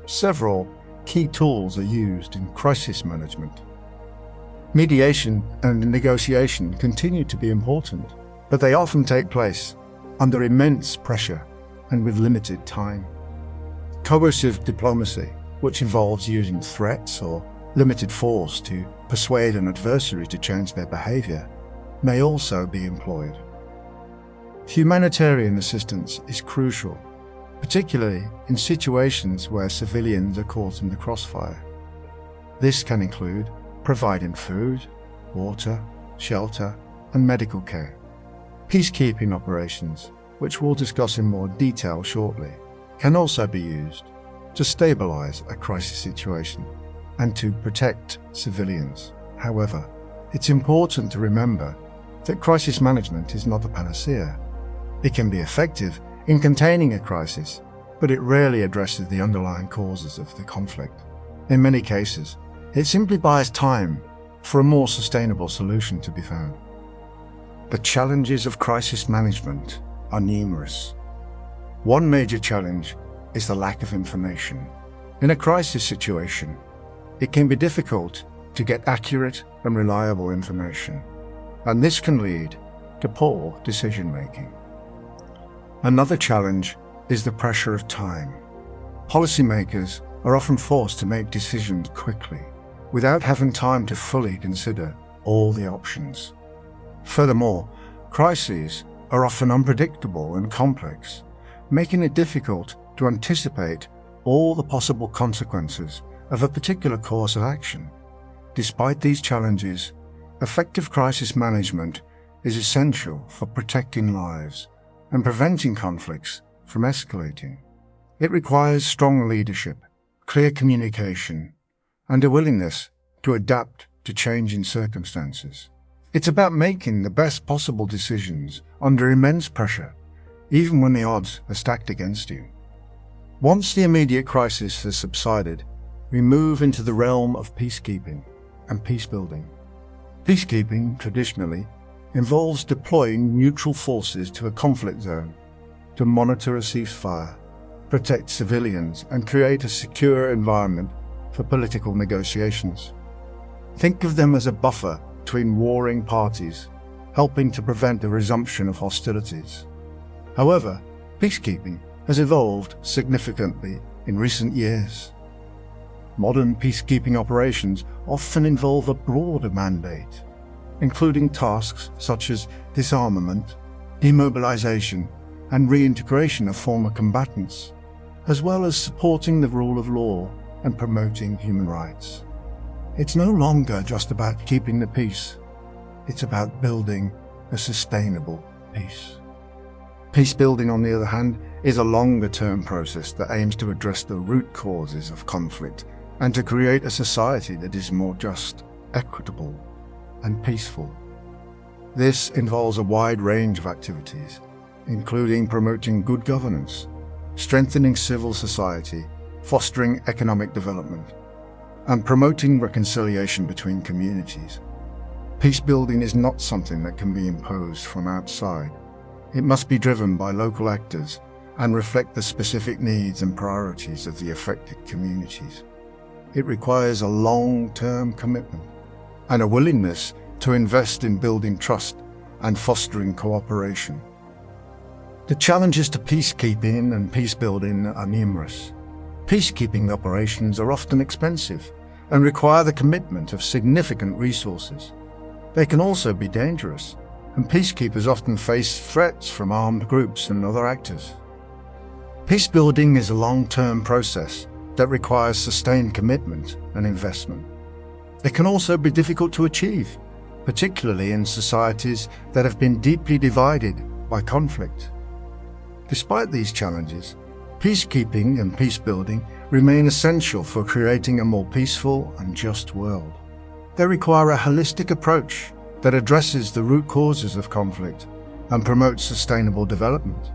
Several key tools are used in crisis management. Mediation and negotiation continue to be important, but they often take place under immense pressure and with limited time. Coercive diplomacy, which involves using threats or limited force to persuade an adversary to change their behavior, may also be employed. Humanitarian assistance is crucial, particularly in situations where civilians are caught in the crossfire. This can include providing food, water, shelter, and medical care. Peacekeeping operations, which we'll discuss in more detail shortly, can also be used to stabilize a crisis situation and to protect civilians. However, it's important to remember that crisis management is not a panacea. It can be effective in containing a crisis, but it rarely addresses the underlying causes of the conflict. In many cases, it simply buys time for a more sustainable solution to be found. The challenges of crisis management are numerous. One major challenge is the lack of information. In a crisis situation, it can be difficult to get accurate and reliable information. and this can lead to poor decision-making. Another challenge is the pressure of time. Policymakers are often forced to make decisions quickly, without having time to fully consider all the options. Furthermore, crises are often unpredictable and complex, making it difficult to anticipate all the possible consequences of a particular course of action. Despite these challenges, effective crisis management is essential for protecting lives and preventing conflicts from escalating. It requires strong leadership, clear communication, and a willingness to adapt to changing circumstances. It's about making the best possible decisions under immense pressure, even when the odds are stacked against you. Once the immediate crisis has subsided, we move into the realm of peacekeeping and peacebuilding. Peacekeeping, traditionally, involves deploying neutral forces to a conflict zone to monitor a ceasefire, protect civilians, and create a secure environment for political negotiations. Think of them as a buffer between warring parties, helping to prevent the resumption of hostilities. However, peacekeeping has evolved significantly in recent years. Modern peacekeeping operations often involve a broader mandate, including tasks such as disarmament, demobilization, and reintegration of former combatants, as well as supporting the rule of law and promoting human rights. It's no longer just about keeping the peace. It's about building a sustainable peace. Peacebuilding, on the other hand, is a longer-term process that aims to address the root causes of conflict and to create a society that is more just, equitable, and peaceful. This involves a wide range of activities, including promoting good governance, strengthening civil society, fostering economic development, and promoting reconciliation between communities. Peacebuilding is not something that can be imposed from outside. It must be driven by local actors and reflect the specific needs and priorities of the affected communities. It requires a long-term commitment and a willingness to invest in building trust and fostering cooperation. The challenges to peacekeeping and peacebuilding are numerous. Peacekeeping operations are often expensive and require the commitment of significant resources. They can also be dangerous, and peacekeepers often face threats from armed groups and other actors. Peacebuilding is a long-term process that requires sustained commitment and investment. It can also be difficult to achieve, particularly in societies that have been deeply divided by conflict. Despite these challenges, peacekeeping and peacebuilding remain essential for creating a more peaceful and just world. They require a holistic approach that addresses the root causes of conflict and promotes sustainable development.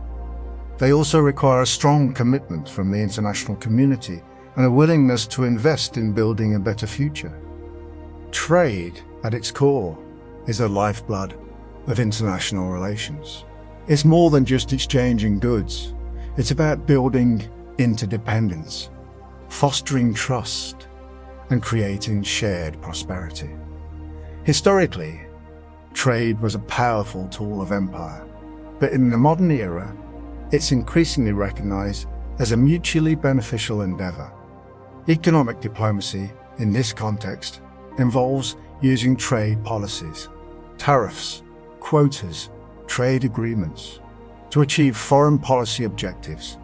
They also require a strong commitment from the international community and a willingness to invest in building a better future. Trade, at its core, is the lifeblood of international relations. It's more than just exchanging goods. It's about building interdependence, fostering trust, and creating shared prosperity. Historically, trade was a powerful tool of empire, but in the modern era, it's increasingly recognized as a mutually beneficial endeavor. Economic diplomacy, in this context, involves using trade policies, tariffs, quotas, trade agreements to achieve foreign policy objectives.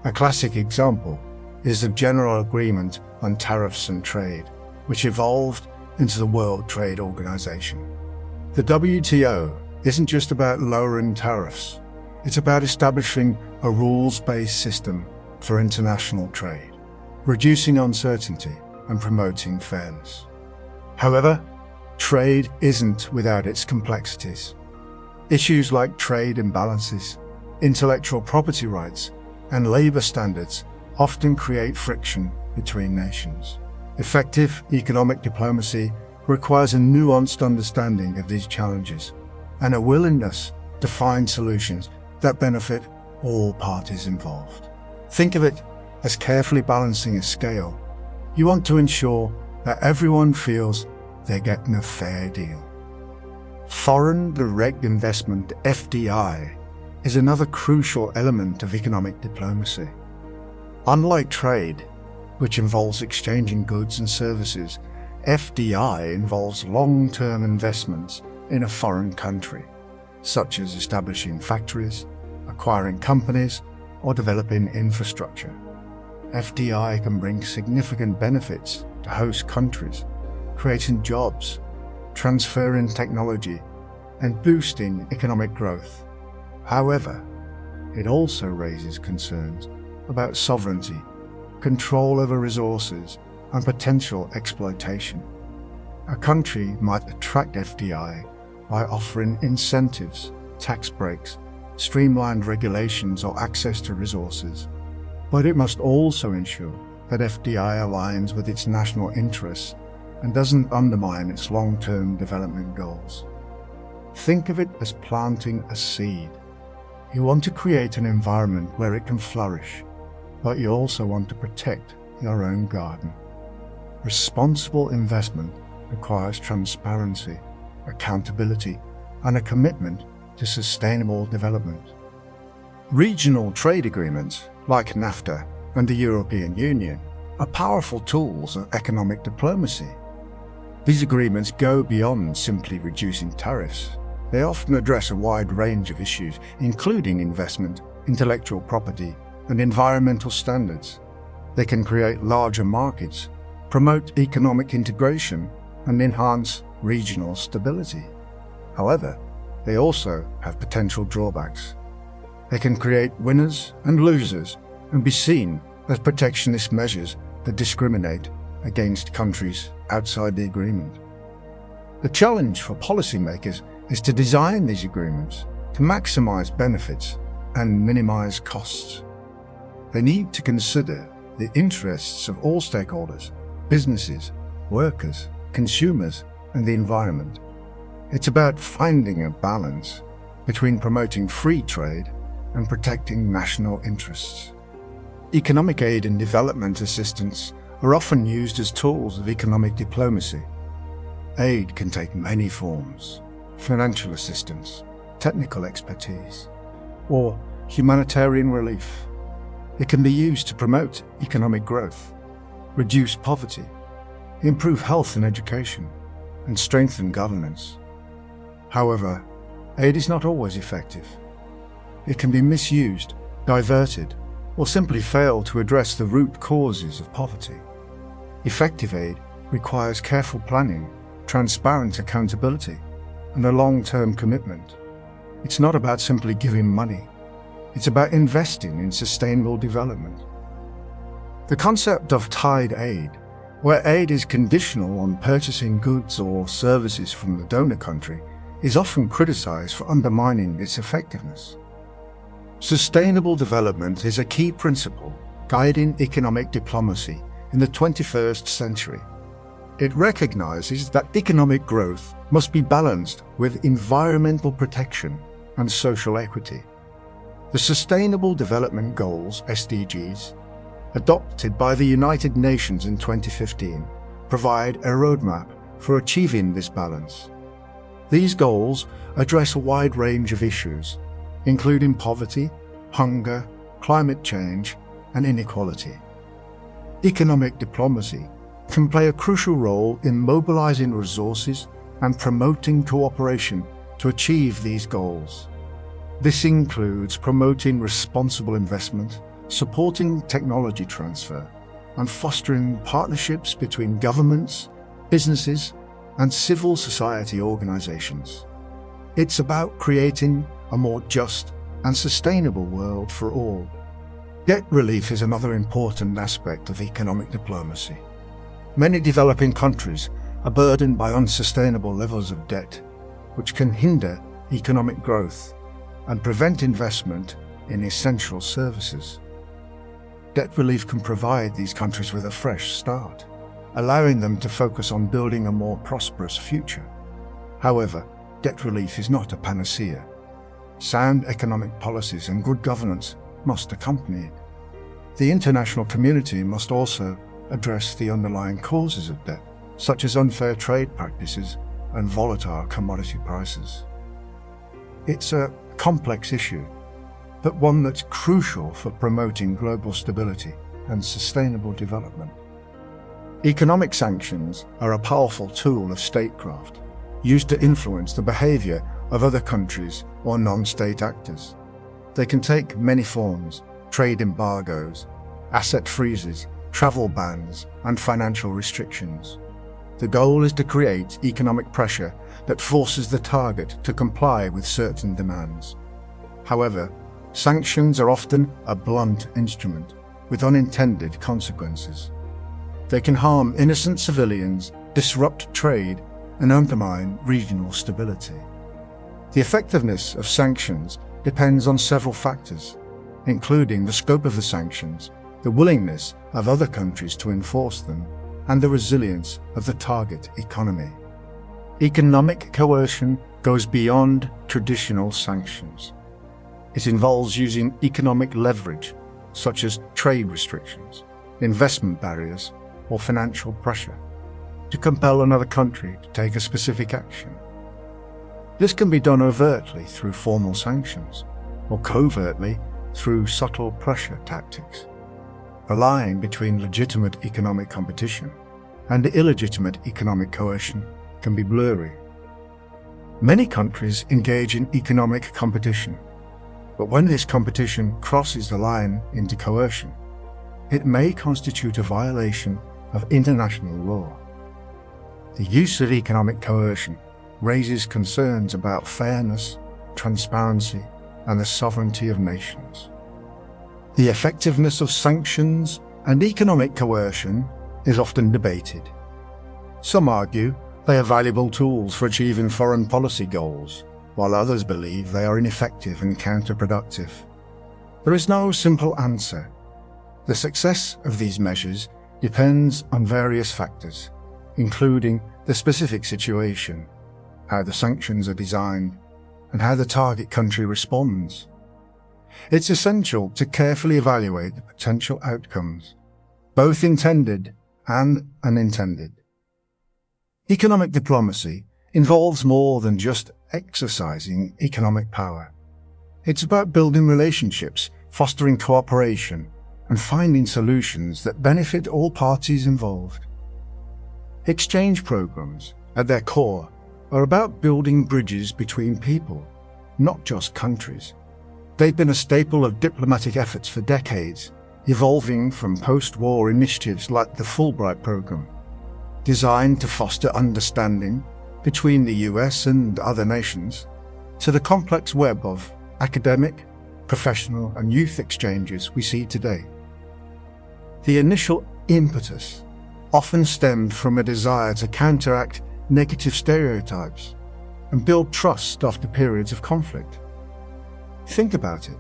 A classic example is the General Agreement on Tariffs and Trade, which evolved into the World Trade Organization. The WTO isn't just about lowering tariffs, it's about establishing a rules-based system for international trade, reducing uncertainty and promoting fairness. However, trade isn't without its complexities. Issues like trade imbalances, intellectual property rights, and labor standards often create friction between nations. Effective economic diplomacy requires a nuanced understanding of these challenges and a willingness to find solutions that benefit all parties involved. Think of it as carefully balancing a scale. You want to ensure that everyone feels they're getting a fair deal. Foreign direct investment, FDI, is another crucial element of economic diplomacy. Unlike trade, which involves exchanging goods and services, FDI involves long-term investments in a foreign country, such as establishing factories, acquiring companies, or developing infrastructure. FDI can bring significant benefits to host countries, creating jobs, transferring technology, and boosting economic growth. However, it also raises concerns about sovereignty, control over resources, and potential exploitation. A country might attract FDI by offering incentives, tax breaks, streamlined regulations, or access to resources, but it must also ensure that FDI aligns with its national interests and doesn't undermine its long-term development goals. Think of it as planting a seed. You want to create an environment where it can flourish, but you also want to protect your own garden. Responsible investment requires transparency, accountability, and a commitment to sustainable development. Regional trade agreements, like NAFTA and the European Union, are powerful tools of economic diplomacy. These agreements go beyond simply reducing tariffs. They often address a wide range of issues, including investment, intellectual property, and environmental standards. They can create larger markets, promote economic integration, and enhance regional stability. However, they also have potential drawbacks. They can create winners and losers and be seen as protectionist measures that discriminate against countries outside the agreement. The challenge for policymakers is to design these agreements to maximize benefits and minimize costs. They need to consider the interests of all stakeholders, businesses, workers, consumers, and the environment. It's about finding a balance between promoting free trade and protecting national interests. Economic aid and development assistance are often used as tools of economic diplomacy. Aid can take many forms: financial assistance, technical expertise, or humanitarian relief. It can be used to promote economic growth, reduce poverty, improve health and education, and strengthen governance. However, aid is not always effective. It can be misused, diverted, or simply fail to address the root causes of poverty. Effective aid requires careful planning, transparent accountability, and a long-term commitment. It's not about simply giving money. It's about investing in sustainable development. The concept of tied aid, where aid is conditional on purchasing goods or services from the donor country, is often criticized for undermining its effectiveness. Sustainable development is a key principle guiding economic diplomacy in the 21st century. It recognizes that economic growth must be balanced with environmental protection and social equity. The Sustainable Development Goals, SDGs, adopted by the United Nations in 2015, provide a roadmap for achieving this balance. These goals address a wide range of issues, including poverty, hunger, climate change, and inequality. Economic diplomacy can play a crucial role in mobilizing resources and promoting cooperation to achieve these goals. This includes promoting responsible investment, supporting technology transfer, and fostering partnerships between governments, businesses, and civil society organizations. It's about creating a more just and sustainable world for all. Debt relief is another important aspect of economic diplomacy. Many developing countries are burdened by unsustainable levels of debt, which can hinder economic growth and prevent investment in essential services. Debt relief can provide these countries with a fresh start, allowing them to focus on building a more prosperous future. However, debt relief is not a panacea. Sound economic policies and good governance must accompany it. The international community must also address the underlying causes of debt, such as unfair trade practices and volatile commodity prices. It's a complex issue, but one that's crucial for promoting global stability and sustainable development. Economic sanctions are a powerful tool of statecraft, used to influence the behavior of other countries or non-state actors. They can take many forms: trade embargoes, asset freezes, travel bans, and financial restrictions. The goal is to create economic pressure that forces the target to comply with certain demands. However, sanctions are often a blunt instrument with unintended consequences. They can harm innocent civilians, disrupt trade, and undermine regional stability. The effectiveness of sanctions depends on several factors, including the scope of the sanctions, the willingness of other countries to enforce them, and the resilience of the target economy. Economic coercion goes beyond traditional sanctions. It involves using economic leverage, such as trade restrictions, investment barriers, or financial pressure, to compel another country to take a specific action. This can be done overtly through formal sanctions, or covertly through subtle pressure tactics. The line between legitimate economic competition and illegitimate economic coercion can be blurry. Many countries engage in economic competition, but when this competition crosses the line into coercion, it may constitute a violation of international law. The use of economic coercion raises concerns about fairness, transparency, and the sovereignty of nations. The effectiveness of sanctions and economic coercion is often debated. Some argue they are valuable tools for achieving foreign policy goals, while others believe they are ineffective and counterproductive. There is no simple answer. The success of these measures depends on various factors, including the specific situation, how the sanctions are designed, and how the target country responds. It's essential to carefully evaluate the potential outcomes, both intended and unintended. Economic diplomacy involves more than just exercising economic power. It's about building relationships, fostering cooperation, and finding solutions that benefit all parties involved. Exchange programs, at their core, are about building bridges between people, not just countries. They've been a staple of diplomatic efforts for decades, evolving from post-war initiatives like the Fulbright program, designed to foster understanding between the US and other nations, to the complex web of academic, professional, and youth exchanges we see today. The initial impetus often stemmed from a desire to counteract negative stereotypes and build trust after periods of conflict. Think about it.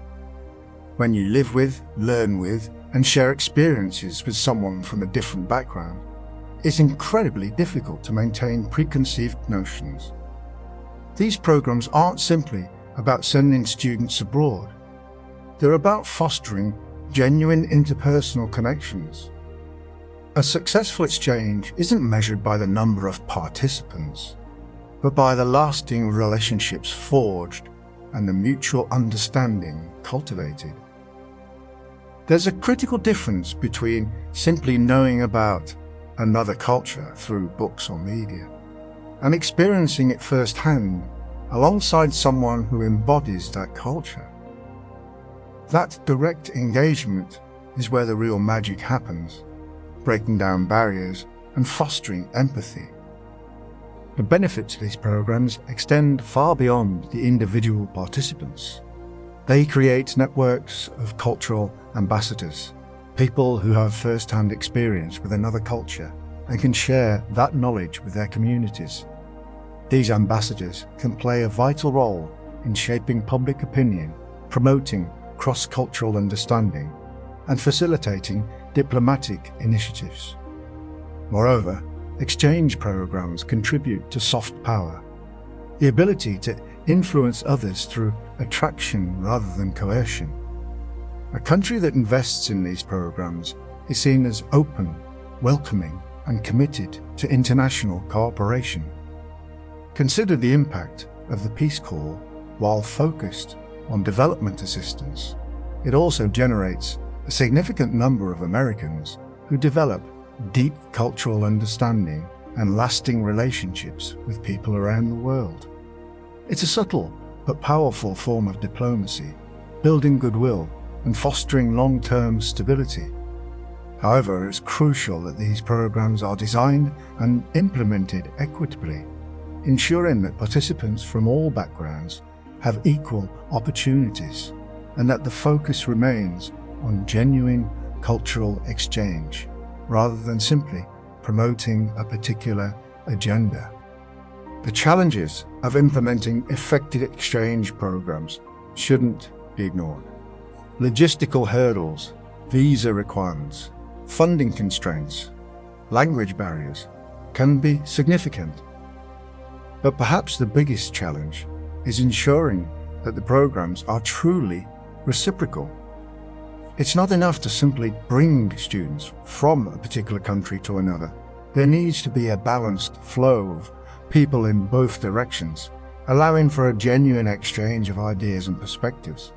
When you live with, learn with, and share experiences with someone from a different background, it's incredibly difficult to maintain preconceived notions. These programs aren't simply about sending students abroad. They're about fostering genuine interpersonal connections. A successful exchange isn't measured by the number of participants, but by the lasting relationships forged and the mutual understanding cultivated. There's a critical difference between simply knowing about another culture through books or media and experiencing it firsthand alongside someone who embodies that culture. That direct engagement is where the real magic happens, breaking down barriers and fostering empathy. The benefits of these programs extend far beyond the individual participants. They create networks of cultural ambassadors, people who have first-hand experience with another culture and can share that knowledge with their communities. These ambassadors can play a vital role in shaping public opinion, promoting cross-cultural understanding, and facilitating diplomatic initiatives. Moreover, exchange programs contribute to soft power, the ability to influence others through attraction rather than coercion. A country that invests in these programs is seen as open, welcoming, and committed to international cooperation. Consider the impact of the Peace Corps. While focused on development assistance, it also generates a significant number of Americans who develop deep cultural understanding and lasting relationships with people around the world. It's a subtle but powerful form of diplomacy, building goodwill and fostering long-term stability. However, it's crucial that these programs are designed and implemented equitably, ensuring that participants from all backgrounds have equal opportunities and that the focus remains on genuine cultural exchange rather than simply promoting a particular agenda. The challenges of implementing effective exchange programs shouldn't be ignored. Logistical hurdles, visa requirements, funding constraints, language barriers can be significant. But perhaps the biggest challenge is ensuring that the programs are truly reciprocal. It's not enough to simply bring students from a particular country to another. There needs to be a balanced flow of people in both directions, allowing for a genuine exchange of ideas and perspectives.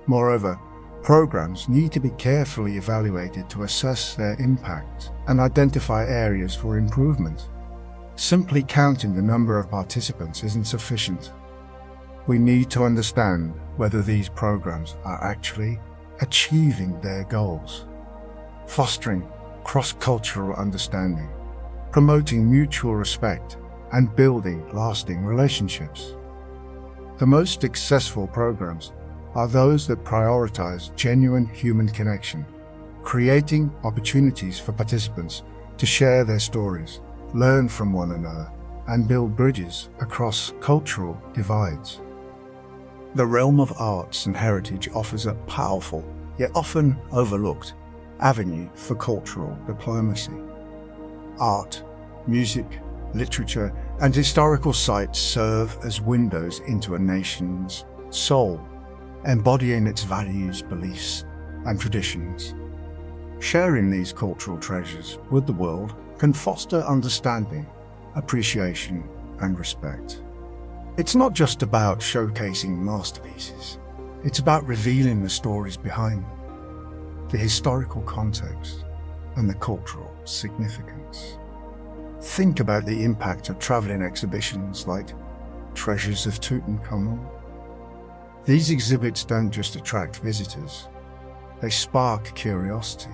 Moreover, programs need to be carefully evaluated to assess their impact and identify areas for improvement. Simply counting the number of participants isn't sufficient. We need to understand whether these programs are actually achieving their goals, fostering cross-cultural understanding, promoting mutual respect, and building lasting relationships. The most successful programs are those that prioritize genuine human connection, creating opportunities for participants to share their stories, learn from one another, and build bridges across cultural divides. The realm of arts and heritage offers a powerful, yet often overlooked, avenue for cultural diplomacy. Art, music, literature, and historical sites serve as windows into a nation's soul, embodying its values, beliefs, and traditions. Sharing these cultural treasures with the world can foster understanding, appreciation, and respect. It's not just about showcasing masterpieces. It's about revealing the stories behind them, the historical context, and the cultural significance. Think about the impact of traveling exhibitions like Treasures of Tutankhamun. These exhibits don't just attract visitors. They spark curiosity,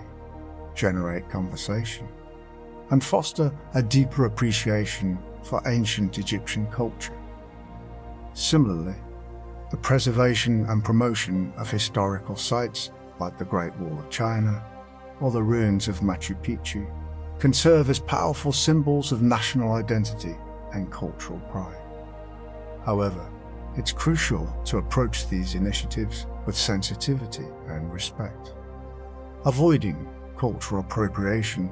generate conversation, and foster a deeper appreciation for ancient Egyptian culture. Similarly, the preservation and promotion of historical sites like the Great Wall of China or the ruins of Machu Picchu can serve as powerful symbols of national identity and cultural pride. However, it's crucial to approach these initiatives with sensitivity and respect, avoiding cultural appropriation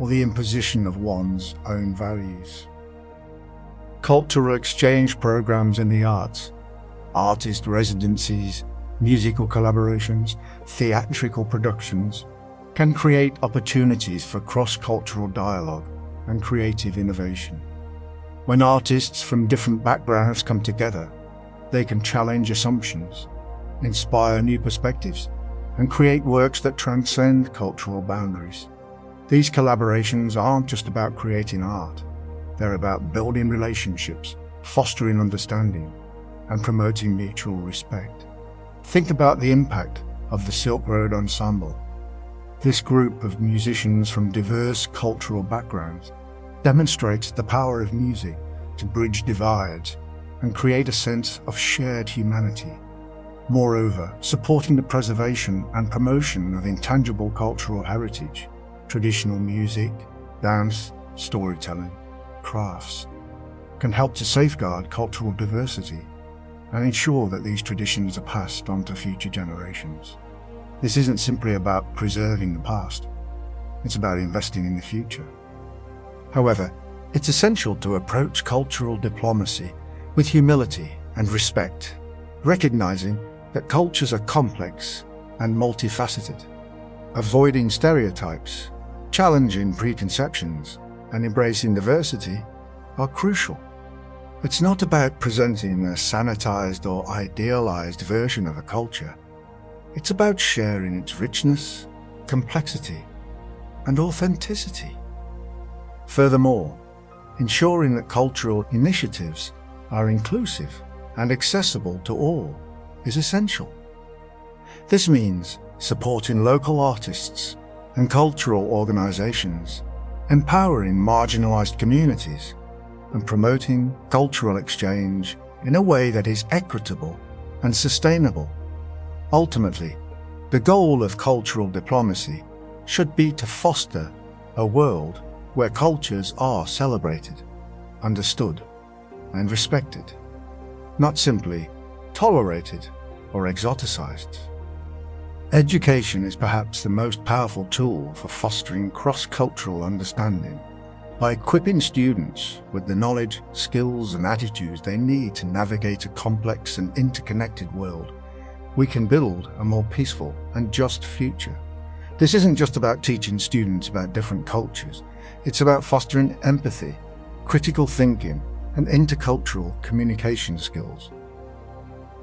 or the imposition of one's own values. Cultural exchange programs in the arts, artist residencies, musical collaborations, theatrical productions can create opportunities for cross-cultural dialogue and creative innovation. When artists from different backgrounds come together, they can challenge assumptions, inspire new perspectives, and create works that transcend cultural boundaries. These collaborations aren't just about creating art. They're about building relationships, fostering understanding, and promoting mutual respect. Think about the impact of the Silk Road Ensemble. This group of musicians from diverse cultural backgrounds demonstrates the power of music to bridge divides and create a sense of shared humanity. Moreover, supporting the preservation and promotion of intangible cultural heritage, traditional music, dance, storytelling, crafts, can help to safeguard cultural diversity and ensure that these traditions are passed on to future generations. This isn't simply about preserving the past, it's about investing in the future. However, it's essential to approach cultural diplomacy with humility and respect, recognizing that cultures are complex and multifaceted. Avoiding stereotypes, challenging preconceptions, and embracing diversity are crucial. It's not about presenting a sanitized or idealized version of a culture. It's about sharing its richness, complexity, and authenticity. Furthermore, ensuring that cultural initiatives are inclusive and accessible to all is essential. This means supporting local artists and cultural organizations, empowering marginalized communities, and promoting cultural exchange in a way that is equitable and sustainable. Ultimately, the goal of cultural diplomacy should be to foster a world where cultures are celebrated, understood, and respected, not simply tolerated or exoticized. Education is perhaps the most powerful tool for fostering cross-cultural understanding. By equipping students with the knowledge, skills, and attitudes they need to navigate a complex and interconnected world, we can build a more peaceful and just future. This isn't just about teaching students about different cultures. It's about fostering empathy, critical thinking, and intercultural communication skills.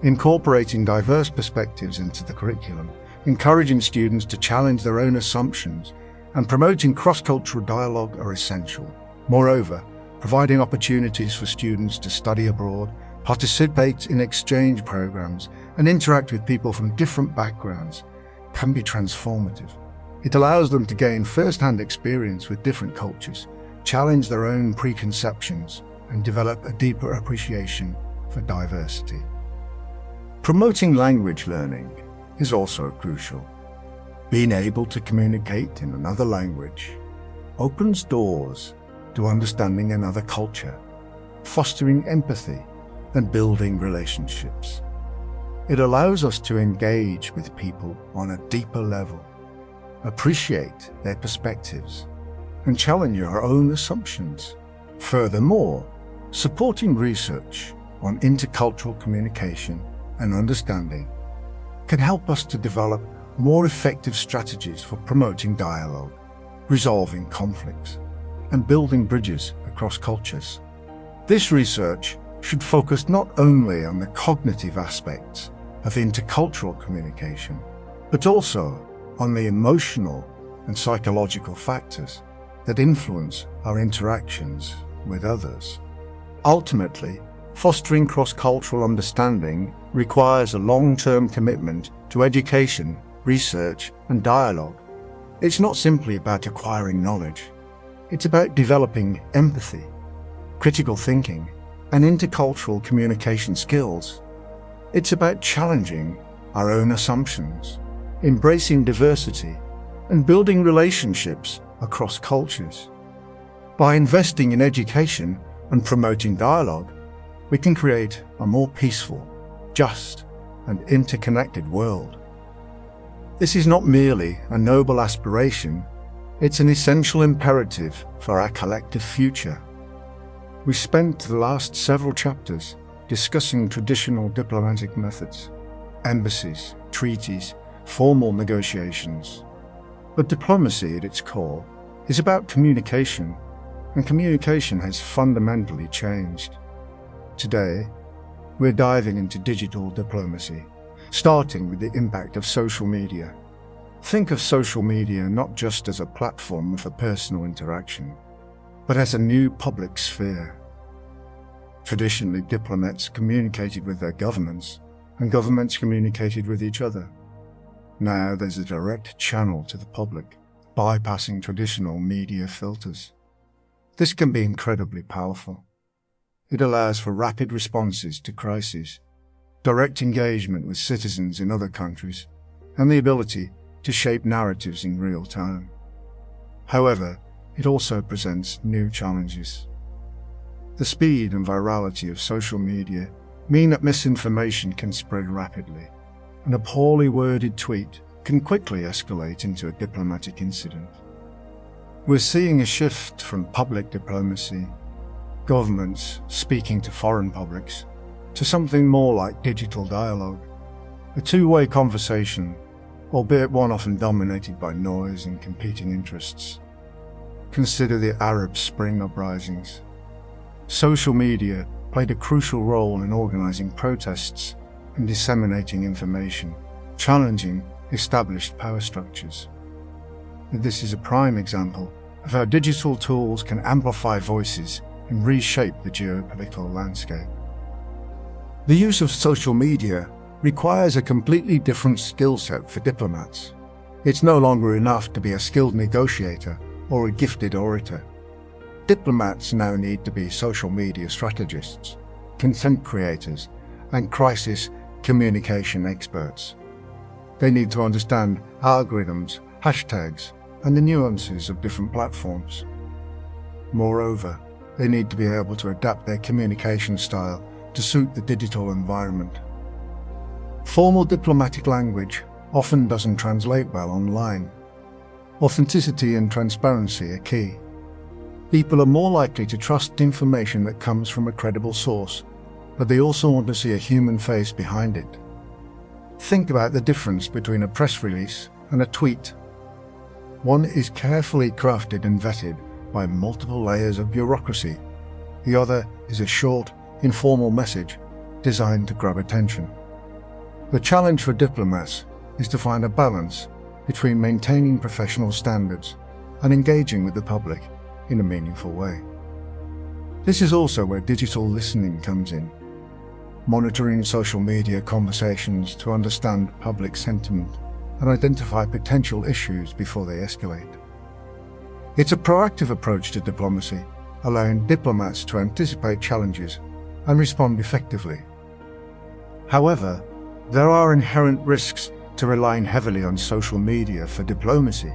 Incorporating diverse perspectives into the curriculum, encouraging students to challenge their own assumptions, and promoting cross-cultural dialogue are essential. Moreover, providing opportunities for students to study abroad, participate in exchange programs, and interact with people from different backgrounds can be transformative. It allows them to gain first-hand experience with different cultures, challenge their own preconceptions, and develop a deeper appreciation for diversity. Promoting language learning is also crucial. Being able to communicate in another language opens doors to understanding another culture, fostering empathy, and building relationships. It allows us to engage with people on a deeper level, appreciate their perspectives, and challenge our own assumptions. Furthermore, supporting research on intercultural communication and understanding can help us to develop more effective strategies for promoting dialogue, resolving conflicts, and building bridges across cultures. This research should focus not only on the cognitive aspects of intercultural communication, but also on the emotional and psychological factors that influence our interactions with others. Ultimately, fostering cross-cultural understanding requires a long-term commitment to education, research, and dialogue. It's not simply about acquiring knowledge. It's about developing empathy, critical thinking, and intercultural communication skills. It's about challenging our own assumptions, embracing diversity, and building relationships across cultures. By investing in education and promoting dialogue, we can create a more peaceful, just, and interconnected world. This is not merely a noble aspiration, it's an essential imperative for our collective future. We spent the last several chapters discussing traditional diplomatic methods, embassies, treaties, formal negotiations. But diplomacy at its core is about communication, and communication has fundamentally changed. Today, we're diving into digital diplomacy, starting with the impact of social media. Think of social media not just as a platform for personal interaction, but as a new public sphere. Traditionally, diplomats communicated with their governments, and governments communicated with each other. Now there's a direct channel to the public, bypassing traditional media filters. This can be incredibly powerful. It allows for rapid responses to crises, direct engagement with citizens in other countries, and the ability to shape narratives in real time. However, it also presents new challenges. The speed and virality of social media mean that misinformation can spread rapidly, and a poorly worded tweet can quickly escalate into a diplomatic incident. We're seeing a shift from public diplomacy, governments speaking to foreign publics, to something more like digital dialogue, a two-way conversation, albeit one often dominated by noise and competing interests. Consider the Arab Spring uprisings. Social media played a crucial role in organizing protests and disseminating information, challenging established power structures. This is a prime example of how digital tools can amplify voices and reshape the geopolitical landscape. The use of social media requires a completely different skill set for diplomats. It's no longer enough to be a skilled negotiator or a gifted orator. Diplomats now need to be social media strategists, content creators, and crisis communication experts. They need to understand algorithms, hashtags, and the nuances of different platforms. Moreover, they need to be able to adapt their communication style to suit the digital environment. Formal diplomatic language often doesn't translate well online. Authenticity and transparency are key. People are more likely to trust information that comes from a credible source, but they also want to see a human face behind it. Think about the difference between a press release and a tweet. One is carefully crafted and vetted by multiple layers of bureaucracy. The other is a short, informal message designed to grab attention. The challenge for diplomats is to find a balance between maintaining professional standards and engaging with the public in a meaningful way. This is also where digital listening comes in, monitoring social media conversations to understand public sentiment and identify potential issues before they escalate. It's a proactive approach to diplomacy, allowing diplomats to anticipate challenges and respond effectively. However, there are inherent risks to relying heavily on social media for diplomacy.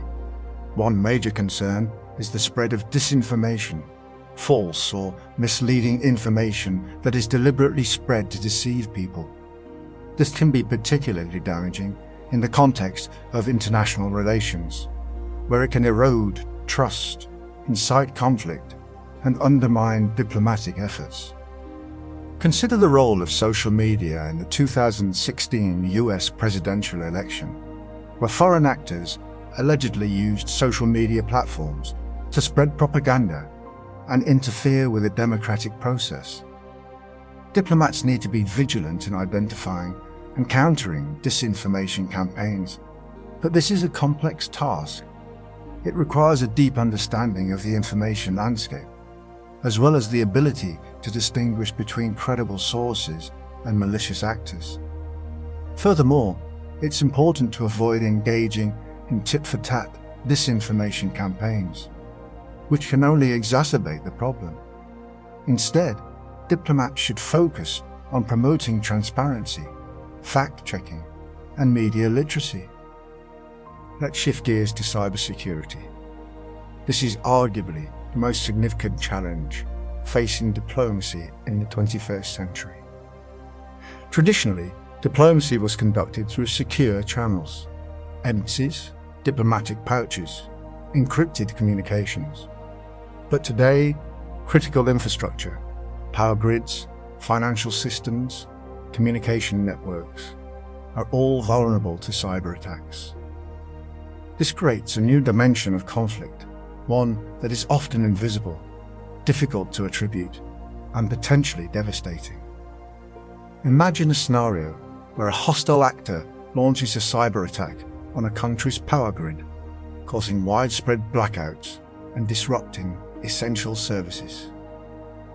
One major concern is the spread of disinformation, false or misleading information that is deliberately spread to deceive people. This can be particularly damaging in the context of international relations, where it can erode trust, incite conflict, and undermine diplomatic efforts. Consider the role of social media in the 2016 US presidential election, where foreign actors allegedly used social media platforms to spread propaganda and interfere with the democratic process. Diplomats need to be vigilant in identifying and countering disinformation campaigns, but this is a complex task. It requires a deep understanding of the information landscape, as well as the ability to distinguish between credible sources and malicious actors. Furthermore, it's important to avoid engaging in tit-for-tat disinformation campaigns, which can only exacerbate the problem. Instead, diplomats should focus on promoting transparency, fact-checking, and media literacy. Let's shift gears to cybersecurity. This is arguably the most significant challenge facing diplomacy in the 21st century. Traditionally, diplomacy was conducted through secure channels, embassies, diplomatic pouches, encrypted communications. But today, critical infrastructure, power grids, financial systems, communication networks are all vulnerable to cyber attacks. This creates a new dimension of conflict, one that is often invisible, difficult to attribute, and potentially devastating. Imagine a scenario where a hostile actor launches a cyber attack on a country's power grid, causing widespread blackouts and disrupting essential services.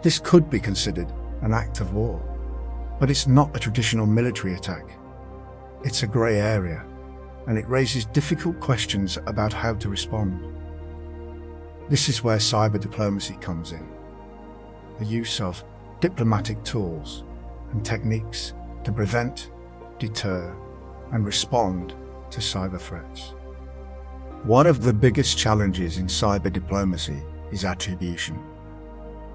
This could be considered an act of war, but it's not a traditional military attack. It's a grey area, and it raises difficult questions about how to respond. This is where cyber diplomacy comes in. The use of diplomatic tools and techniques to prevent, deter, and respond to cyber threats. One of the biggest challenges in cyber diplomacy is attribution.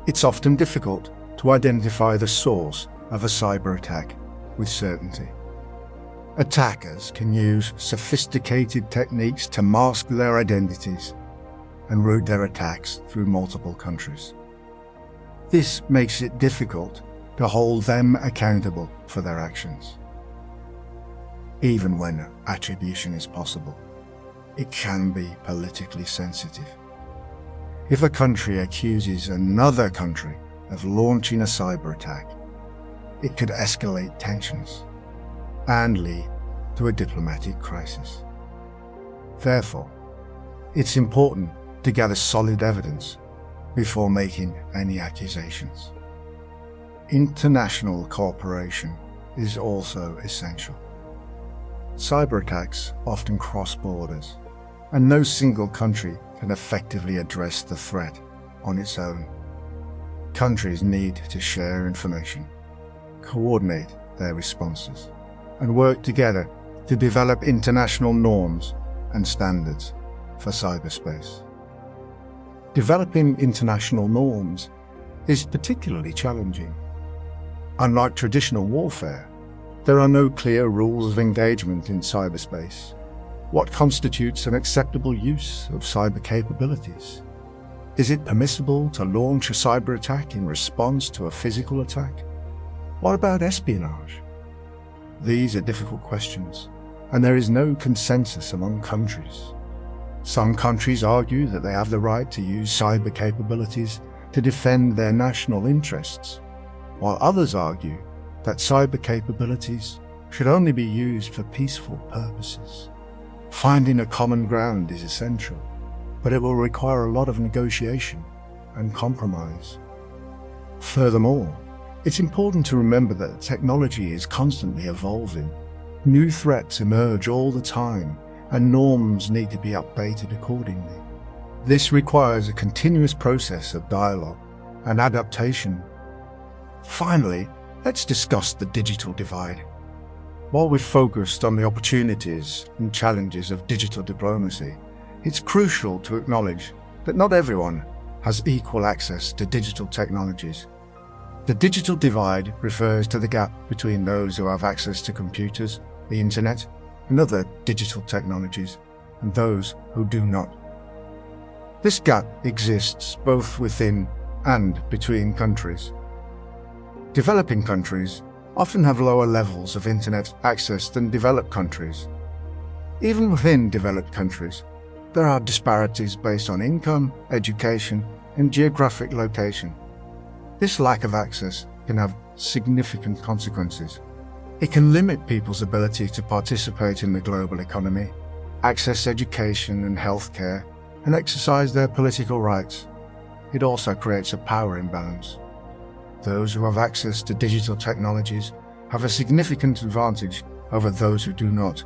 It's often difficult to identify the source of a cyber attack with certainty. Attackers can use sophisticated techniques to mask their identities and route their attacks through multiple countries. This makes it difficult to hold them accountable for their actions. Even when attribution is possible, it can be politically sensitive. If a country accuses another country of launching a cyber attack. It could escalate tensions and lead to a diplomatic crisis. Therefore, it's important to gather solid evidence before making any accusations. International cooperation is also essential. Cyber attacks often cross borders, and no single country can effectively address the threat on its own. Countries need to share information, coordinate their responses, and work together to develop international norms and standards for cyberspace. Developing international norms is particularly challenging. Unlike traditional warfare, there are no clear rules of engagement in cyberspace. What constitutes an acceptable use of cyber capabilities? Is it permissible to launch a cyber attack in response to a physical attack? What about espionage? These are difficult questions, and there is no consensus among countries. Some countries argue that they have the right to use cyber capabilities to defend their national interests, while others argue that cyber capabilities should only be used for peaceful purposes. Finding a common ground is essential, but it will require a lot of negotiation and compromise. Furthermore, it's important to remember that technology is constantly evolving. New threats emerge all the time, and norms need to be updated accordingly. This requires a continuous process of dialogue and adaptation. Finally, let's discuss the digital divide. While we've focused on the opportunities and challenges of digital diplomacy, it's crucial to acknowledge that not everyone has equal access to digital technologies. The digital divide refers to the gap between those who have access to computers, the internet, and other digital technologies, and those who do not. This gap exists both within and between countries. Developing countries often have lower levels of internet access than developed countries. Even within developed countries, there are disparities based on income, education, and geographic location. This lack of access can have significant consequences. It can limit people's ability to participate in the global economy, access education and healthcare, and exercise their political rights. It also creates a power imbalance. Those who have access to digital technologies have a significant advantage over those who do not.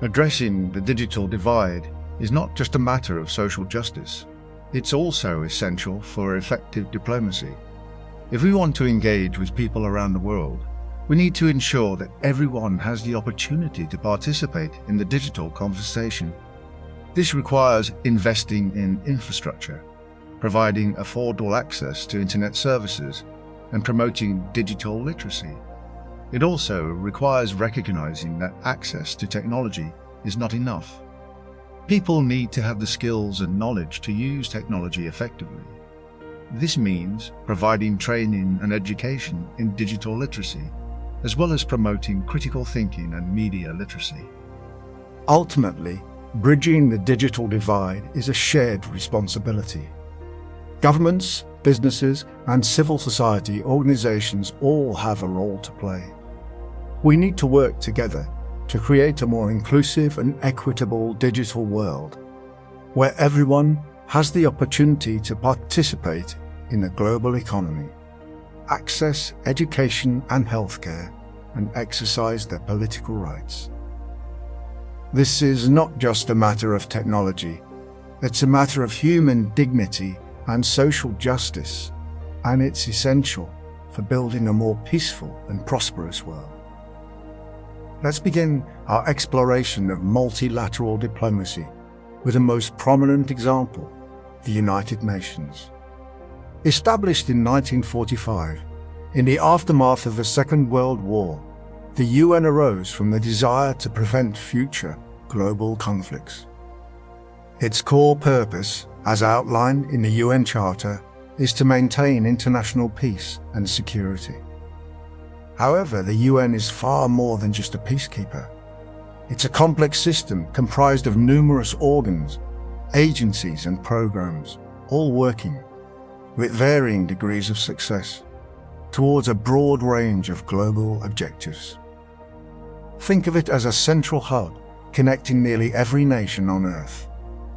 Addressing the digital divide is not just a matter of social justice. It's also essential for effective diplomacy. If we want to engage with people around the world, we need to ensure that everyone has the opportunity to participate in the digital conversation. This requires investing in infrastructure, providing affordable access to internet services, and promoting digital literacy. It also requires recognizing that access to technology is not enough. People need to have the skills and knowledge to use technology effectively. This means providing training and education in digital literacy, as well as promoting critical thinking and media literacy. Ultimately, bridging the digital divide is a shared responsibility. Governments, businesses, and civil society organizations all have a role to play. We need to work together to create a more inclusive and equitable digital world, where everyone has the opportunity to participate in the global economy, access education and healthcare, and exercise their political rights. This is not just a matter of technology, it's a matter of human dignity and social justice, and it's essential for building a more peaceful and prosperous world. Let's begin our exploration of multilateral diplomacy with the most prominent example, the United Nations. Established in 1945, in the aftermath of the Second World War, the UN arose from the desire to prevent future global conflicts. Its core purpose, as outlined in the UN Charter, is to maintain international peace and security. However, the UN is far more than just a peacekeeper. It's a complex system comprised of numerous organs, agencies, and programs, all working with varying degrees of success, towards a broad range of global objectives. Think of it as a central hub connecting nearly every nation on Earth.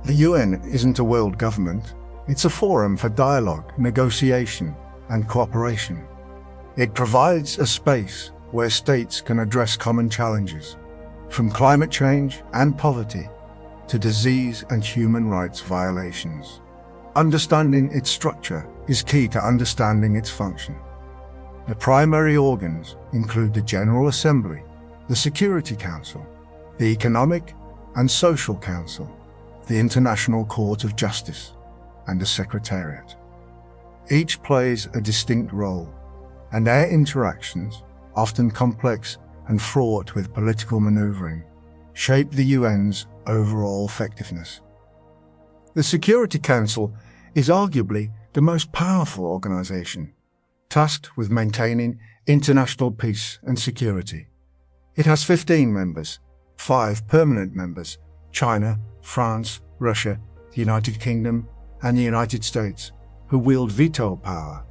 The UN isn't a world government, it's a forum for dialogue, negotiation, and cooperation. It provides a space where states can address common challenges, from climate change and poverty to disease and human rights violations. Understanding its structure is key to understanding its function. The primary organs include the General Assembly, the Security Council, the Economic and Social Council, the International Court of Justice, and the Secretariat. Each plays a distinct role, and their interactions, often complex and fraught with political maneuvering, shape the UN's overall effectiveness. The Security Council is arguably the most powerful organization, tasked with maintaining international peace and security. It has 15 members, 5 permanent members: China, France, Russia, the United Kingdom, and the United States, who wield veto power,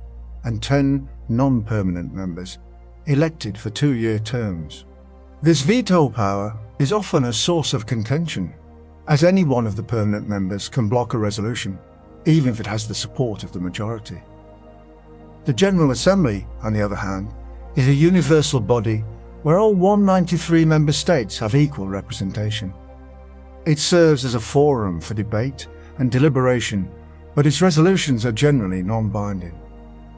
and 10 non-permanent members, elected for 2-year terms. This veto power is often a source of contention, as any one of the permanent members can block a resolution, even if it has the support of the majority. The General Assembly, on the other hand, is a universal body where all 193 member states have equal representation. It serves as a forum for debate and deliberation, but its resolutions are generally non-binding.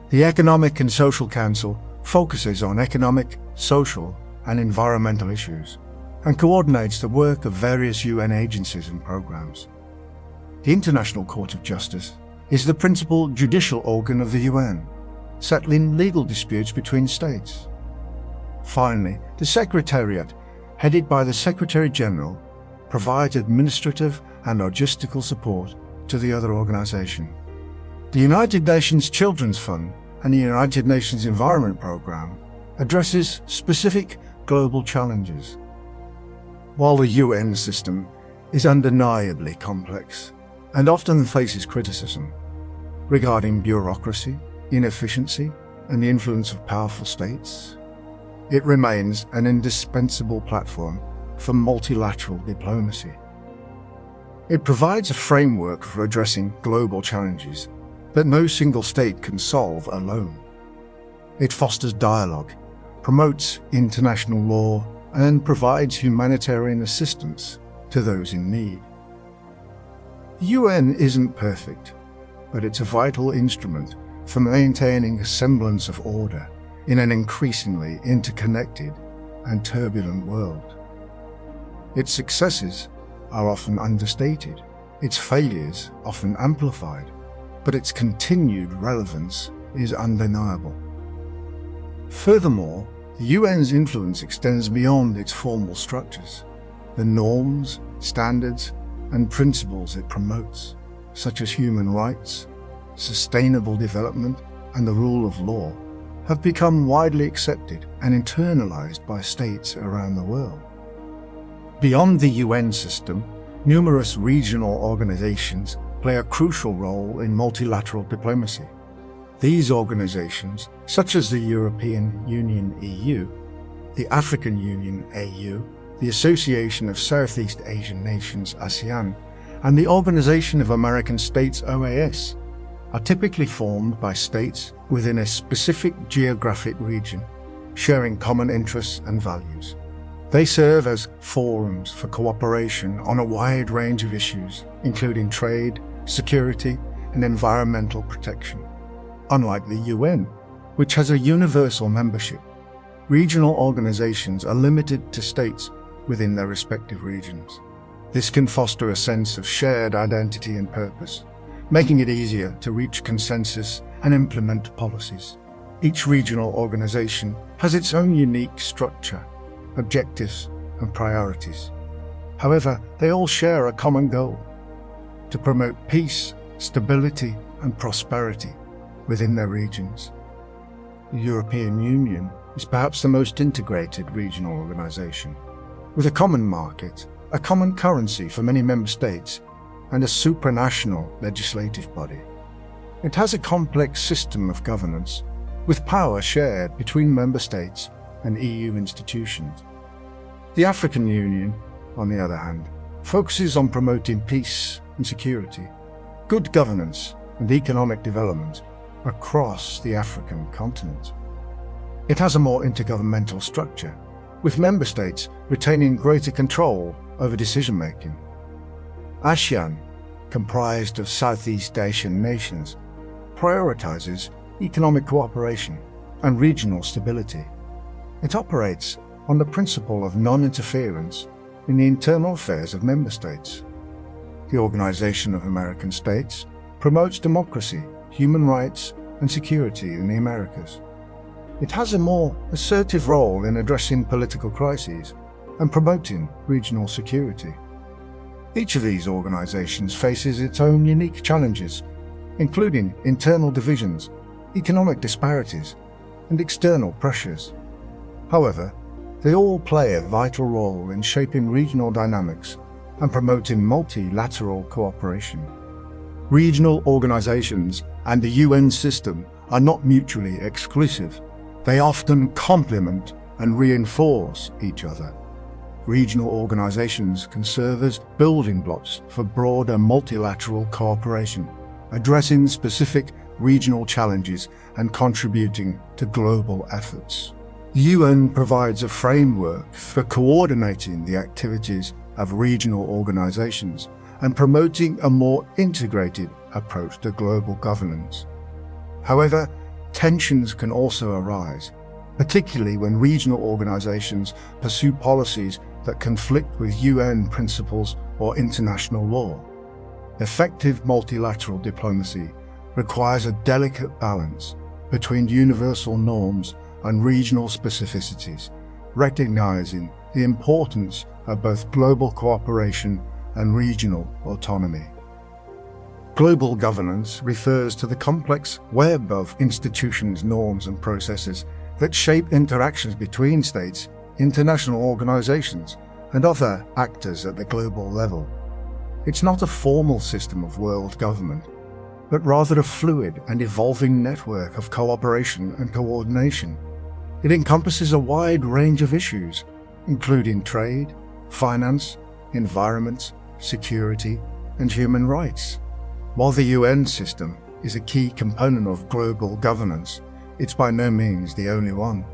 The Economic and Social Council focuses on economic, social, and environmental issues, and coordinates the work of various UN agencies and programs. The International Court of Justice is the principal judicial organ of the UN, settling legal disputes between states. Finally, the Secretariat, headed by the Secretary-General, provides administrative and logistical support to the other organization. The United Nations Children's Fund and the United Nations Environment Programme addresses specific global challenges. While the UN system is undeniably complex and often faces criticism regarding bureaucracy, inefficiency, and the influence of powerful states, it remains an indispensable platform for multilateral diplomacy. It provides a framework for addressing global challenges that no single state can solve alone. It fosters dialogue, promotes international law, and provides humanitarian assistance to those in need. The UN isn't perfect, but it's a vital instrument for maintaining a semblance of order in an increasingly interconnected and turbulent world. Its successes are often understated, its failures often amplified, but its continued relevance is undeniable. Furthermore, the UN's influence extends beyond its formal structures. The norms, standards, and principles it promotes, such as human rights, sustainable development, and the rule of law, have become widely accepted and internalized by states around the world. Beyond the UN system, numerous regional organizations play a crucial role in multilateral diplomacy. These organizations, such as the European Union (EU), the African Union (AU), the Association of Southeast Asian Nations (ASEAN), and the Organization of American States (OAS, are typically formed by states within a specific geographic region, sharing common interests and values. They serve as forums for cooperation on a wide range of issues, including trade, security, and environmental protection. Unlike the UN, which has a universal membership, regional organizations are limited to states within their respective regions. This can foster a sense of shared identity and purpose, making it easier to reach consensus and implement policies. Each regional organization has its own unique structure, objectives, and priorities. However, they all share a common goal: to promote peace, stability, and prosperity within their regions. The European Union is perhaps the most integrated regional organization, with a common market, a common currency for many member states, and a supranational legislative body. It has a complex system of governance, with power shared between member states and EU institutions. The African Union, on the other hand, focuses on promoting peace and security, good governance and economic development across the African continent. It has a more intergovernmental structure, with member states retaining greater control over decision-making. ASEAN, comprised of Southeast Asian nations, prioritizes economic cooperation and regional stability. It operates on the principle of non-interference in the internal affairs of member states. The Organization of American States promotes democracy, human rights, and security in the Americas. It has a more assertive role in addressing political crises and promoting regional security. Each of these organizations faces its own unique challenges, including internal divisions, economic disparities, and external pressures. However, they all play a vital role in shaping regional dynamics and promoting multilateral cooperation. Regional organizations and the UN system are not mutually exclusive. They often complement and reinforce each other. Regional organizations can serve as building blocks for broader multilateral cooperation, addressing specific regional challenges and contributing to global efforts. The UN provides a framework for coordinating the activities of regional organizations and promoting a more integrated approach to global governance. However, tensions can also arise, particularly when regional organizations pursue policies that conflict with UN principles or international law. Effective multilateral diplomacy requires a delicate balance between universal norms and regional specificities, recognizing the importance of both global cooperation and regional autonomy. Global governance refers to the complex web of institutions, norms, and processes that shape interactions between states, international organizations, and other actors at the global level. It's not a formal system of world government, but rather a fluid and evolving network of cooperation and coordination. It encompasses a wide range of issues, including trade, finance, environment, security, and human rights. While the UN system is a key component of global governance, it's by no means the only one.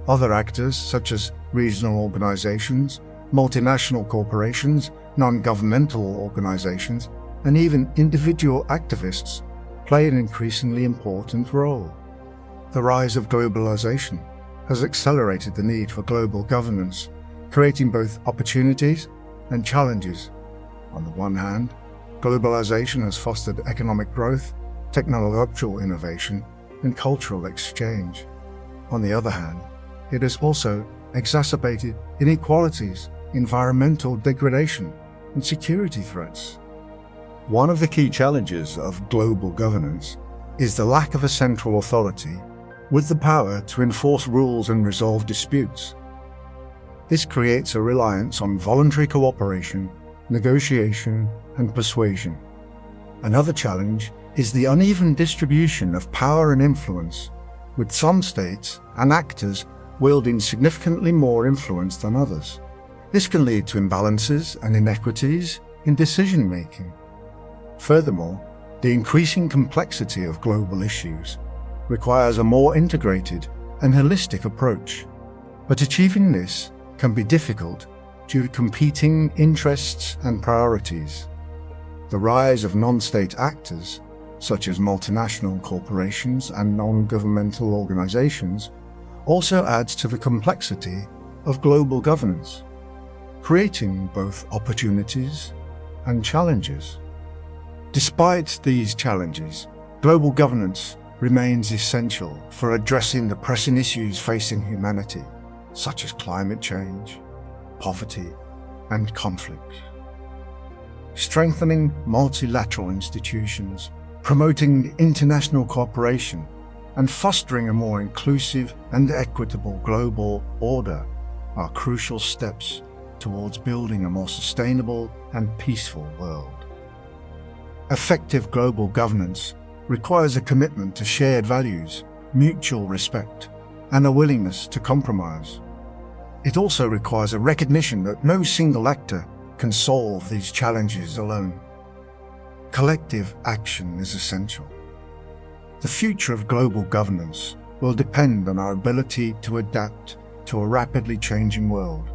Other actors, such as regional organizations, multinational corporations, non-governmental organizations, and even individual activists, play an increasingly important role. The rise of globalization has accelerated the need for global governance, creating both opportunities and challenges. On the one hand, globalization has fostered economic growth, technological innovation, and cultural exchange. On the other hand, it has also exacerbated inequalities, environmental degradation, and security threats. One of the key challenges of global governance is the lack of a central authority with the power to enforce rules and resolve disputes. This creates a reliance on voluntary cooperation, negotiation, and persuasion. Another challenge is the uneven distribution of power and influence, with some states and actors wielding significantly more influence than others. This can lead to imbalances and inequities in decision-making. Furthermore, the increasing complexity of global issues requires a more integrated and holistic approach, but achieving this can be difficult due to competing interests and priorities. The rise of non-state actors, such as multinational corporations and non-governmental organizations, also adds to the complexity of global governance, creating both opportunities and challenges. Despite these challenges, global governance remains essential for addressing the pressing issues facing humanity, such as climate change, poverty, and conflict. Strengthening multilateral institutions, promoting international cooperation, and fostering a more inclusive and equitable global order are crucial steps towards building a more sustainable and peaceful world. Effective global governance requires a commitment to shared values, mutual respect, and a willingness to compromise. It also requires a recognition that no single actor can solve these challenges alone. Collective action is essential. The future of global governance will depend on our ability to adapt to a rapidly changing world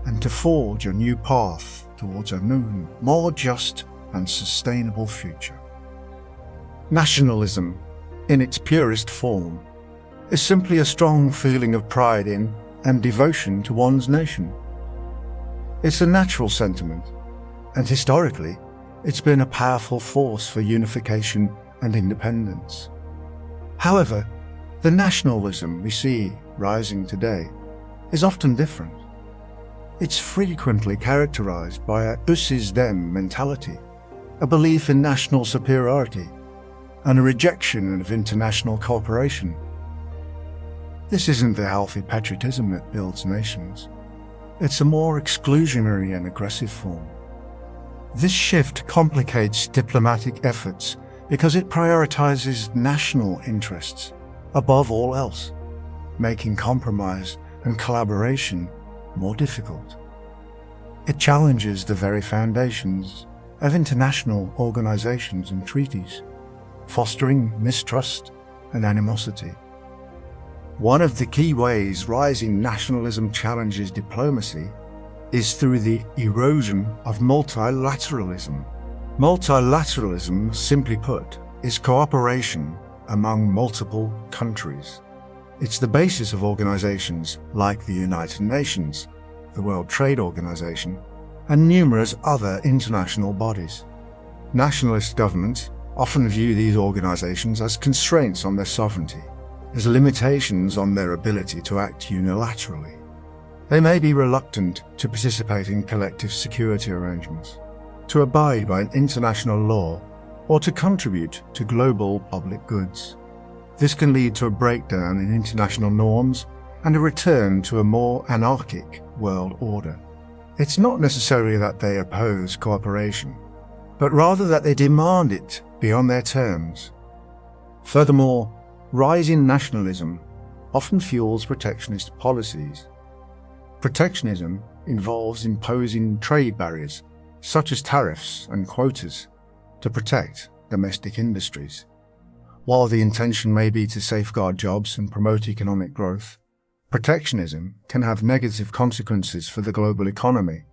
and to forge a new path towards a new, more just and sustainable future. Nationalism, in its purest form, is simply a strong feeling of pride in and devotion to one's nation. It's a natural sentiment, and historically, it's been a powerful force for unification and independence. However, the nationalism we see rising today is often different. It's frequently characterized by a us is them mentality, a belief in national superiority, and a rejection of international cooperation. This isn't the healthy patriotism that builds nations. It's a more exclusionary and aggressive form. This shift complicates diplomatic efforts because it prioritizes national interests above all else, making compromise and collaboration more difficult. It challenges the very foundations of international organizations and treaties, fostering mistrust and animosity. One of the key ways rising nationalism challenges diplomacy is through the erosion of multilateralism. Multilateralism, simply put, is cooperation among multiple countries. It's the basis of organizations like the United Nations, the World Trade Organization, and numerous other international bodies. Nationalist governments often view these organizations as constraints on their sovereignty, as limitations on their ability to act unilaterally. They may be reluctant to participate in collective security arrangements, to abide by international law, or to contribute to global public goods. This can lead to a breakdown in international norms and a return to a more anarchic world order. It's not necessarily that they oppose cooperation, but rather that they demand it beyond their terms. Furthermore, rising nationalism often fuels protectionist policies. Protectionism involves imposing trade barriers, such as tariffs and quotas, to protect domestic industries. While the intention may be to safeguard jobs and promote economic growth, protectionism can have negative consequences for the global economy.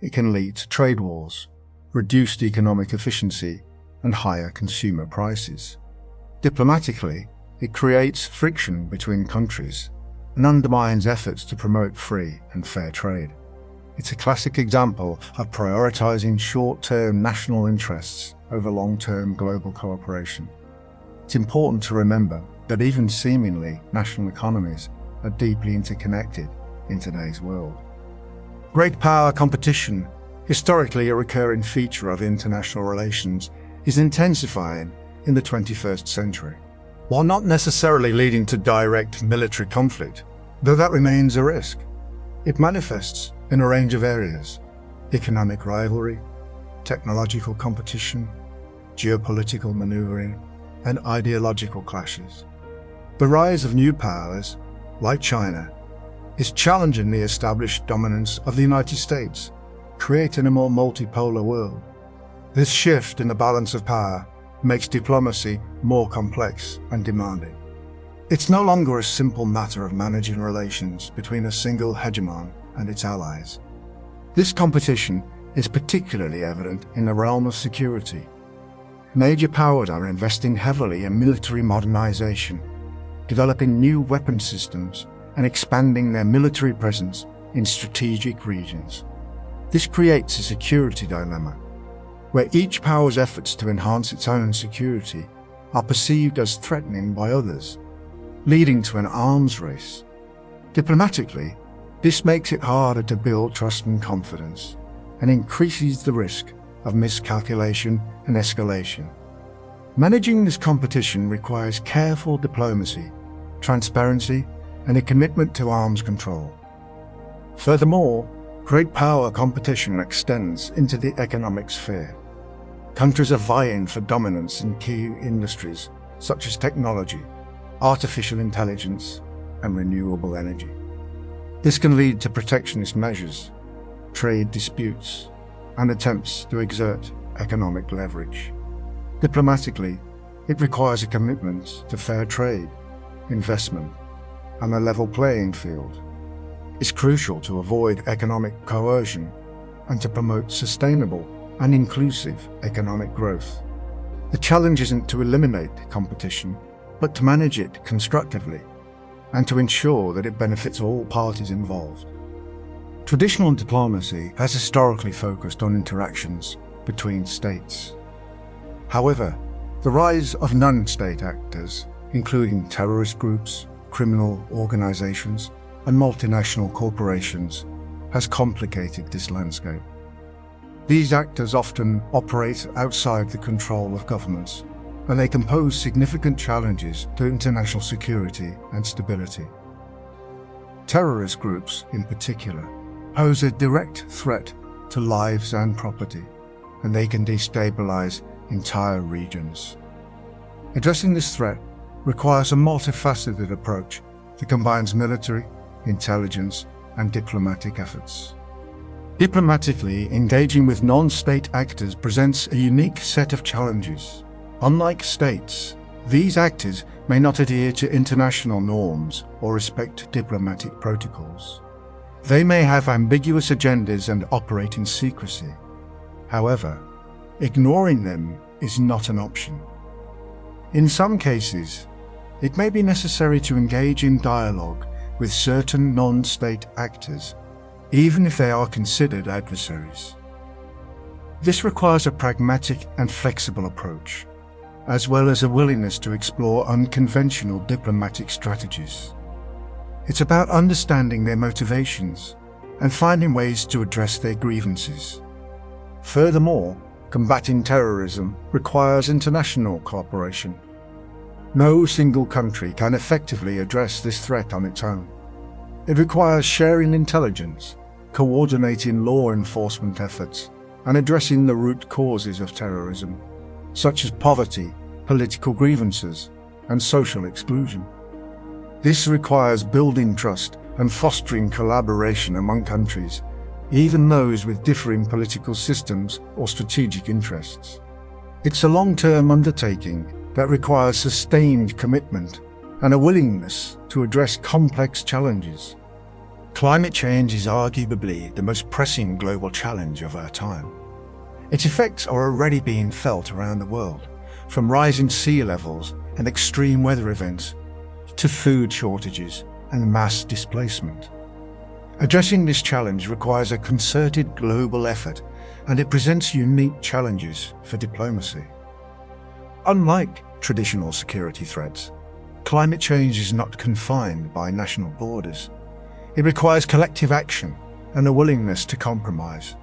It can lead to trade wars, reduced economic efficiency, and higher consumer prices. Diplomatically, it creates friction between countries and undermines efforts to promote free and fair trade. It's a classic example of prioritizing short-term national interests over long-term global cooperation. It's important to remember that even seemingly national economies are deeply interconnected in today's world. Great power competition, historically a recurring feature of international relations, is intensifying in the 21st century. While not necessarily leading to direct military conflict, though that remains a risk, it manifests in a range of areas: economic rivalry, technological competition, geopolitical maneuvering, and ideological clashes. The rise of new powers, like China, is challenging the established dominance of the United States, creating a more multipolar world. This shift in the balance of power makes diplomacy more complex and demanding. It's no longer a simple matter of managing relations between a single hegemon and its allies. This competition is particularly evident in the realm of security. Major powers are investing heavily in military modernization, developing new weapon systems, and expanding their military presence in strategic regions. This creates a security dilemma, where each power's efforts to enhance its own security are perceived as threatening by others, leading to an arms race. Diplomatically, this makes it harder to build trust and confidence, and increases the risk of miscalculation and escalation. Managing this competition requires careful diplomacy, transparency, and a commitment to arms control. Furthermore, great power competition extends into the economic sphere. Countries are vying for dominance in key industries such as technology, artificial intelligence, and renewable energy. This can lead to protectionist measures, trade disputes, and attempts to exert economic leverage. Diplomatically, it requires a commitment to fair trade, investment, and a level playing field. It's crucial to avoid economic coercion and to promote sustainable and inclusive economic growth. The challenge isn't to eliminate competition, but to manage it constructively and to ensure that it benefits all parties involved. Traditional diplomacy has historically focused on interactions between states. However, the rise of non-state actors, including terrorist groups, criminal organizations, and multinational corporations, has complicated this landscape. These actors often operate outside the control of governments, and they can pose significant challenges to international security and stability. Terrorist groups, in particular, pose a direct threat to lives and property, and they can destabilize entire regions. Addressing this threat requires a multifaceted approach that combines military, intelligence, and diplomatic efforts. Diplomatically, engaging with non-state actors presents a unique set of challenges. Unlike states, these actors may not adhere to international norms or respect diplomatic protocols. They may have ambiguous agendas and operate in secrecy. However, ignoring them is not an option. In some cases, it may be necessary to engage in dialogue with certain non-state actors, even if they are considered adversaries. This requires a pragmatic and flexible approach, as well as a willingness to explore unconventional diplomatic strategies. It's about understanding their motivations and finding ways to address their grievances. Furthermore, combating terrorism requires international cooperation. No single country can effectively address this threat on its own. It requires sharing intelligence, coordinating law enforcement efforts, and addressing the root causes of terrorism, such as poverty, political grievances, and social exclusion. This requires building trust and fostering collaboration among countries, even those with differing political systems or strategic interests. It's a long-term undertaking that requires sustained commitment and a willingness to address complex challenges. Climate change is arguably the most pressing global challenge of our time. Its effects are already being felt around the world, from rising sea levels and extreme weather events to food shortages and mass displacement. Addressing this challenge requires a concerted global effort, and it presents unique challenges for diplomacy. Unlike traditional security threats, climate change is not confined by national borders. It requires collective action and a willingness to compromise.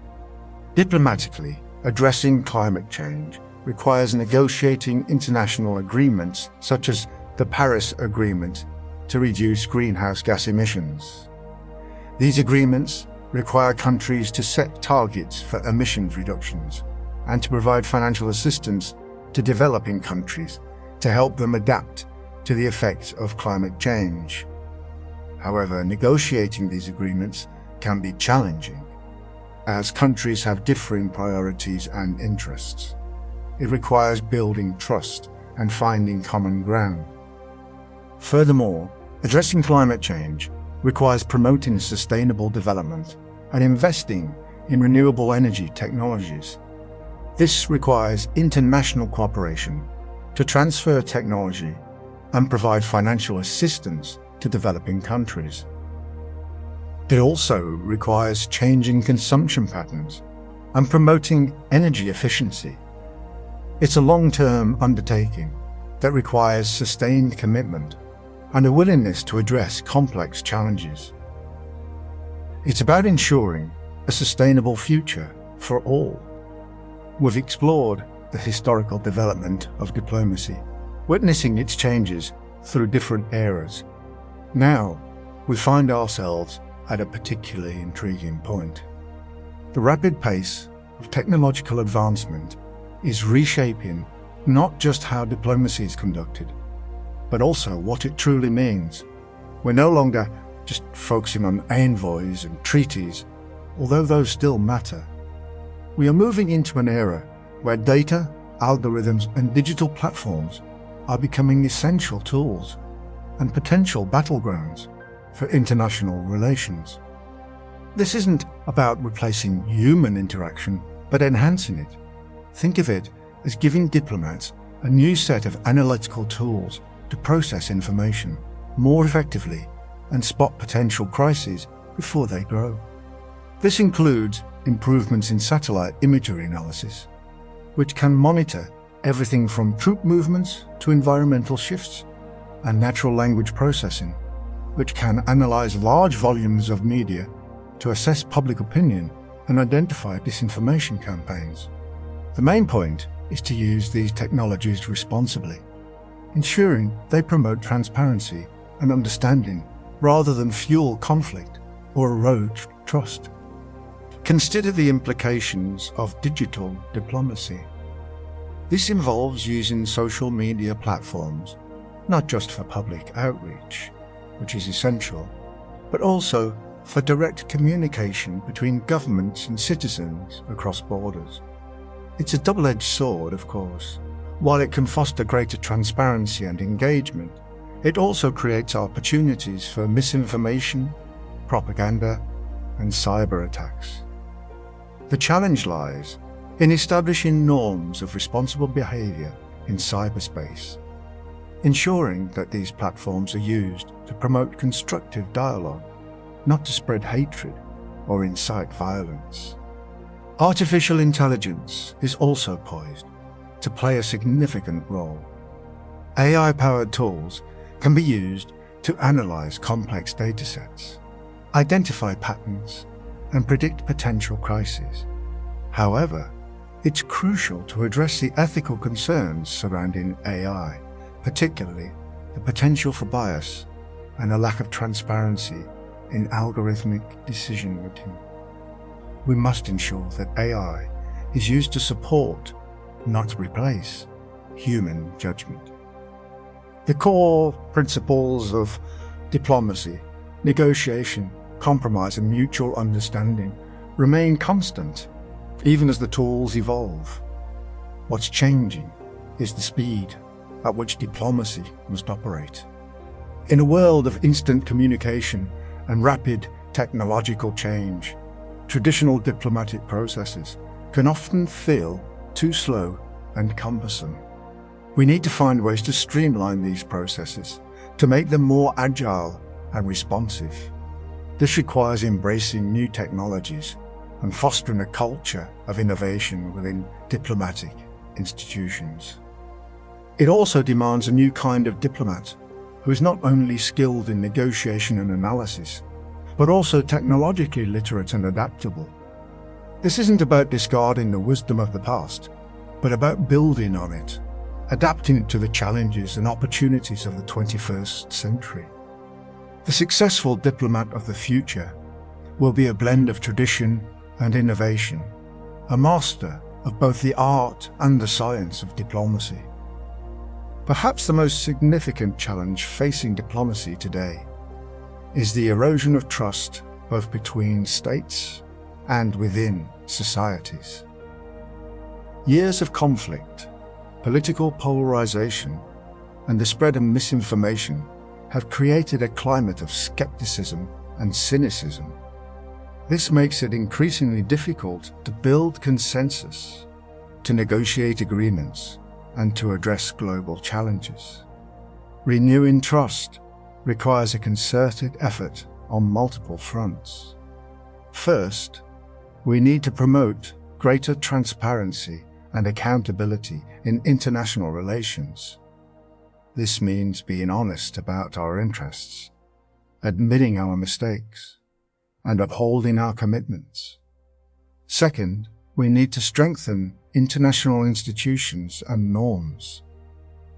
Diplomatically, addressing climate change requires negotiating international agreements such as the Paris Agreement to reduce greenhouse gas emissions. These agreements require countries to set targets for emissions reductions and to provide financial assistance to developing countries to help them adapt to the effects of climate change. However, negotiating these agreements can be challenging, as countries have differing priorities and interests. It requires building trust and finding common ground. Furthermore, addressing climate change requires promoting sustainable development and investing in renewable energy technologies. This requires international cooperation to transfer technology and provide financial assistance to developing countries. It also requires changing consumption patterns and promoting energy efficiency. It's a long-term undertaking that requires sustained commitment and a willingness to address complex challenges. It's about ensuring a sustainable future for all. We've explored the historical development of diplomacy, witnessing its changes through different eras. Now, we find ourselves at a particularly intriguing point. The rapid pace of technological advancement is reshaping not just how diplomacy is conducted, but also what it truly means. We're no longer just focusing on envoys and treaties, although those still matter. We are moving into an era where data, algorithms, and digital platforms are becoming essential tools and potential battlegrounds for international relations. This isn't about replacing human interaction, but enhancing it. Think of it as giving diplomats a new set of analytical tools to process information more effectively and spot potential crises before they grow. This includes improvements in satellite imagery analysis, which can monitor everything from troop movements to environmental shifts, and natural language processing, which can analyze large volumes of media to assess public opinion and identify disinformation campaigns. The main point is to use these technologies responsibly, ensuring they promote transparency and understanding rather than fuel conflict or erode trust. Consider the implications of digital diplomacy. This involves using social media platforms not just for public outreach, which is essential, but also for direct communication between governments and citizens across borders. It's a double-edged sword, of course. While it can foster greater transparency and engagement, it also creates opportunities for misinformation, propaganda, and cyber attacks. The challenge lies in establishing norms of responsible behavior in cyberspace, ensuring that these platforms are used to promote constructive dialogue, not to spread hatred or incite violence. Artificial intelligence is also poised to play a significant role. AI-powered tools can be used to analyze complex datasets, identify patterns, and predict potential crises. However, it's crucial to address the ethical concerns surrounding AI, particularly the potential for bias and a lack of transparency in algorithmic decision-making. We must ensure that AI is used to support, not to replace, human judgment. The core principles of diplomacy, negotiation, compromise, and mutual understanding remain constant, even as the tools evolve. What's changing is the speed at which diplomacy must operate. In a world of instant communication and rapid technological change, traditional diplomatic processes can often feel too slow and cumbersome. We need to find ways to streamline these processes, to make them more agile and responsive. This requires embracing new technologies and fostering a culture of innovation within diplomatic institutions. It also demands a new kind of diplomat who is not only skilled in negotiation and analysis, but also technologically literate and adaptable. This isn't about discarding the wisdom of the past, but about building on it, adapting it to the challenges and opportunities of the 21st century. The successful diplomat of the future will be a blend of tradition and innovation, a master of both the art and the science of diplomacy. Perhaps the most significant challenge facing diplomacy today is the erosion of trust both between states and within societies. Years of conflict, political polarization, and the spread of misinformation have created a climate of skepticism and cynicism. This makes it increasingly difficult to build consensus, to negotiate agreements, and to address global challenges. Renewing trust requires a concerted effort on multiple fronts. First, we need to promote greater transparency and accountability in international relations. This means being honest about our interests, admitting our mistakes, and upholding our commitments. Second, we need to strengthen international institutions and norms.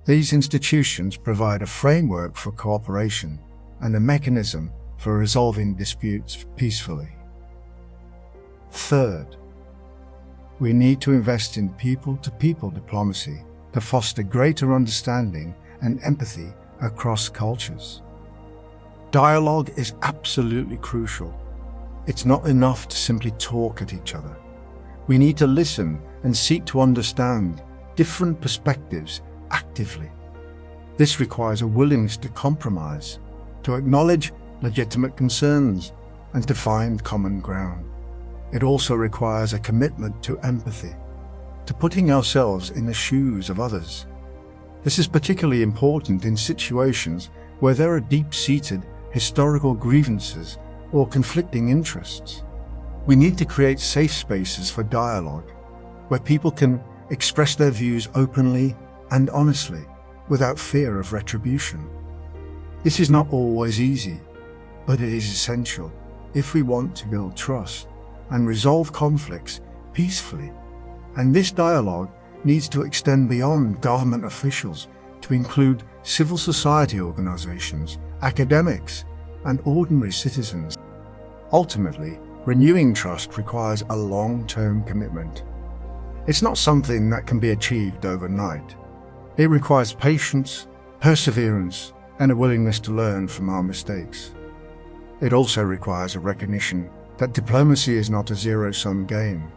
These institutions provide a framework for cooperation and a mechanism for resolving disputes peacefully. Third, we need to invest in people-to-people diplomacy to foster greater understanding and empathy across cultures. Dialogue is absolutely crucial. It's not enough to simply talk at each other. We need to listen and seek to understand different perspectives actively. This requires a willingness to compromise, to acknowledge legitimate concerns, and to find common ground. It also requires a commitment to empathy, to putting ourselves in the shoes of others. This is particularly important in situations where there are deep-seated historical grievances or conflicting interests. We need to create safe spaces for dialogue, where people can express their views openly and honestly, without fear of retribution. This is not always easy, but it is essential if we want to build trust and resolve conflicts peacefully. And this dialogue needs to extend beyond government officials to include civil society organizations, academics, and ordinary citizens. Ultimately, renewing trust requires a long-term commitment. It's not something that can be achieved overnight. It requires patience, perseverance, and a willingness to learn from our mistakes. It also requires a recognition that diplomacy is not a zero-sum game.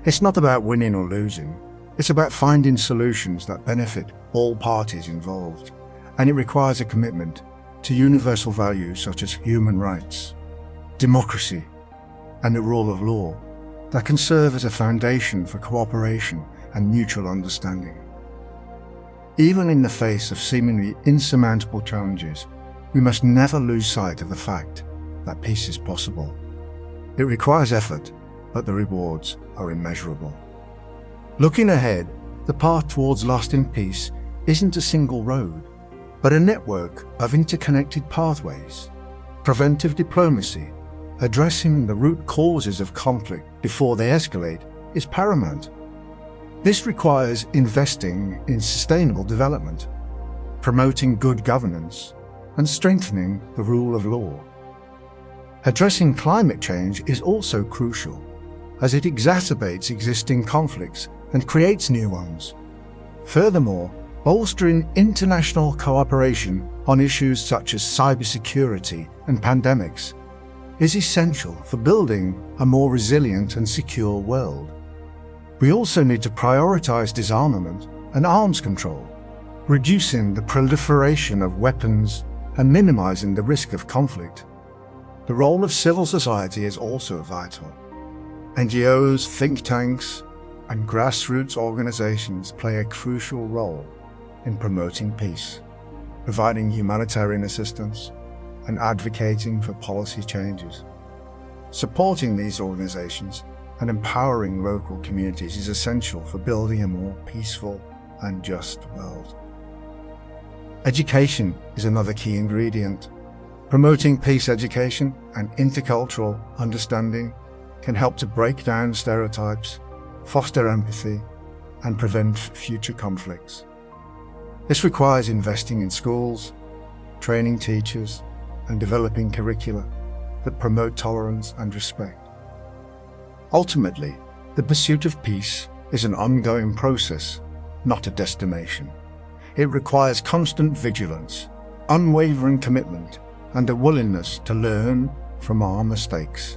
It's not about winning or losing. It's about finding solutions that benefit all parties involved. And it requires a commitment to universal values such as human rights, democracy, and the rule of law that can serve as a foundation for cooperation and mutual understanding. Even in the face of seemingly insurmountable challenges, we must never lose sight of the fact that peace is possible. It requires effort, but the rewards are immeasurable. Looking ahead, the path towards lasting peace isn't a single road, but a network of interconnected pathways. Preventive diplomacy, addressing the root causes of conflict before they escalate, is paramount. This requires investing in sustainable development, promoting good governance, and strengthening the rule of law. Addressing climate change is also crucial, as it exacerbates existing conflicts and creates new ones. Furthermore, bolstering international cooperation on issues such as cybersecurity and pandemics is essential for building a more resilient and secure world. We also need to prioritize disarmament and arms control, reducing the proliferation of weapons and minimizing the risk of conflict. The role of civil society is also vital. NGOs, think tanks, and grassroots organizations play a crucial role in promoting peace, providing humanitarian assistance, and advocating for policy changes. Supporting these organizations and empowering local communities is essential for building a more peaceful and just world. Education is another key ingredient. Promoting peace education and intercultural understanding can help to break down stereotypes, foster empathy, and prevent future conflicts. This requires investing in schools, training teachers, and developing curricula that promote tolerance and respect. Ultimately, the pursuit of peace is an ongoing process, not a destination. It requires constant vigilance, unwavering commitment, and a willingness to learn from our mistakes.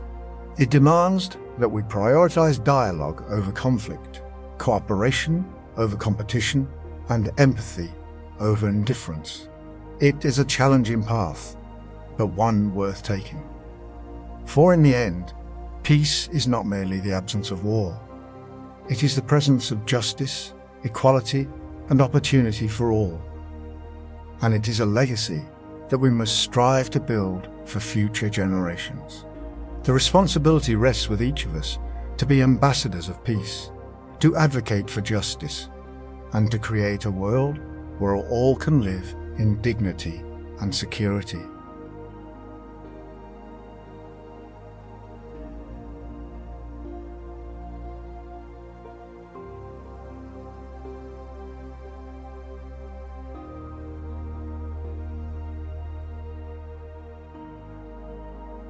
It demands that we prioritize dialogue over conflict, cooperation over competition, and empathy over indifference. It is a challenging path, but one worth taking. For in the end, peace is not merely the absence of war. It is the presence of justice, equality, and opportunity for all. And it is a legacy that we must strive to build for future generations. The responsibility rests with each of us to be ambassadors of peace, to advocate for justice, and to create a world where all can live in dignity and security.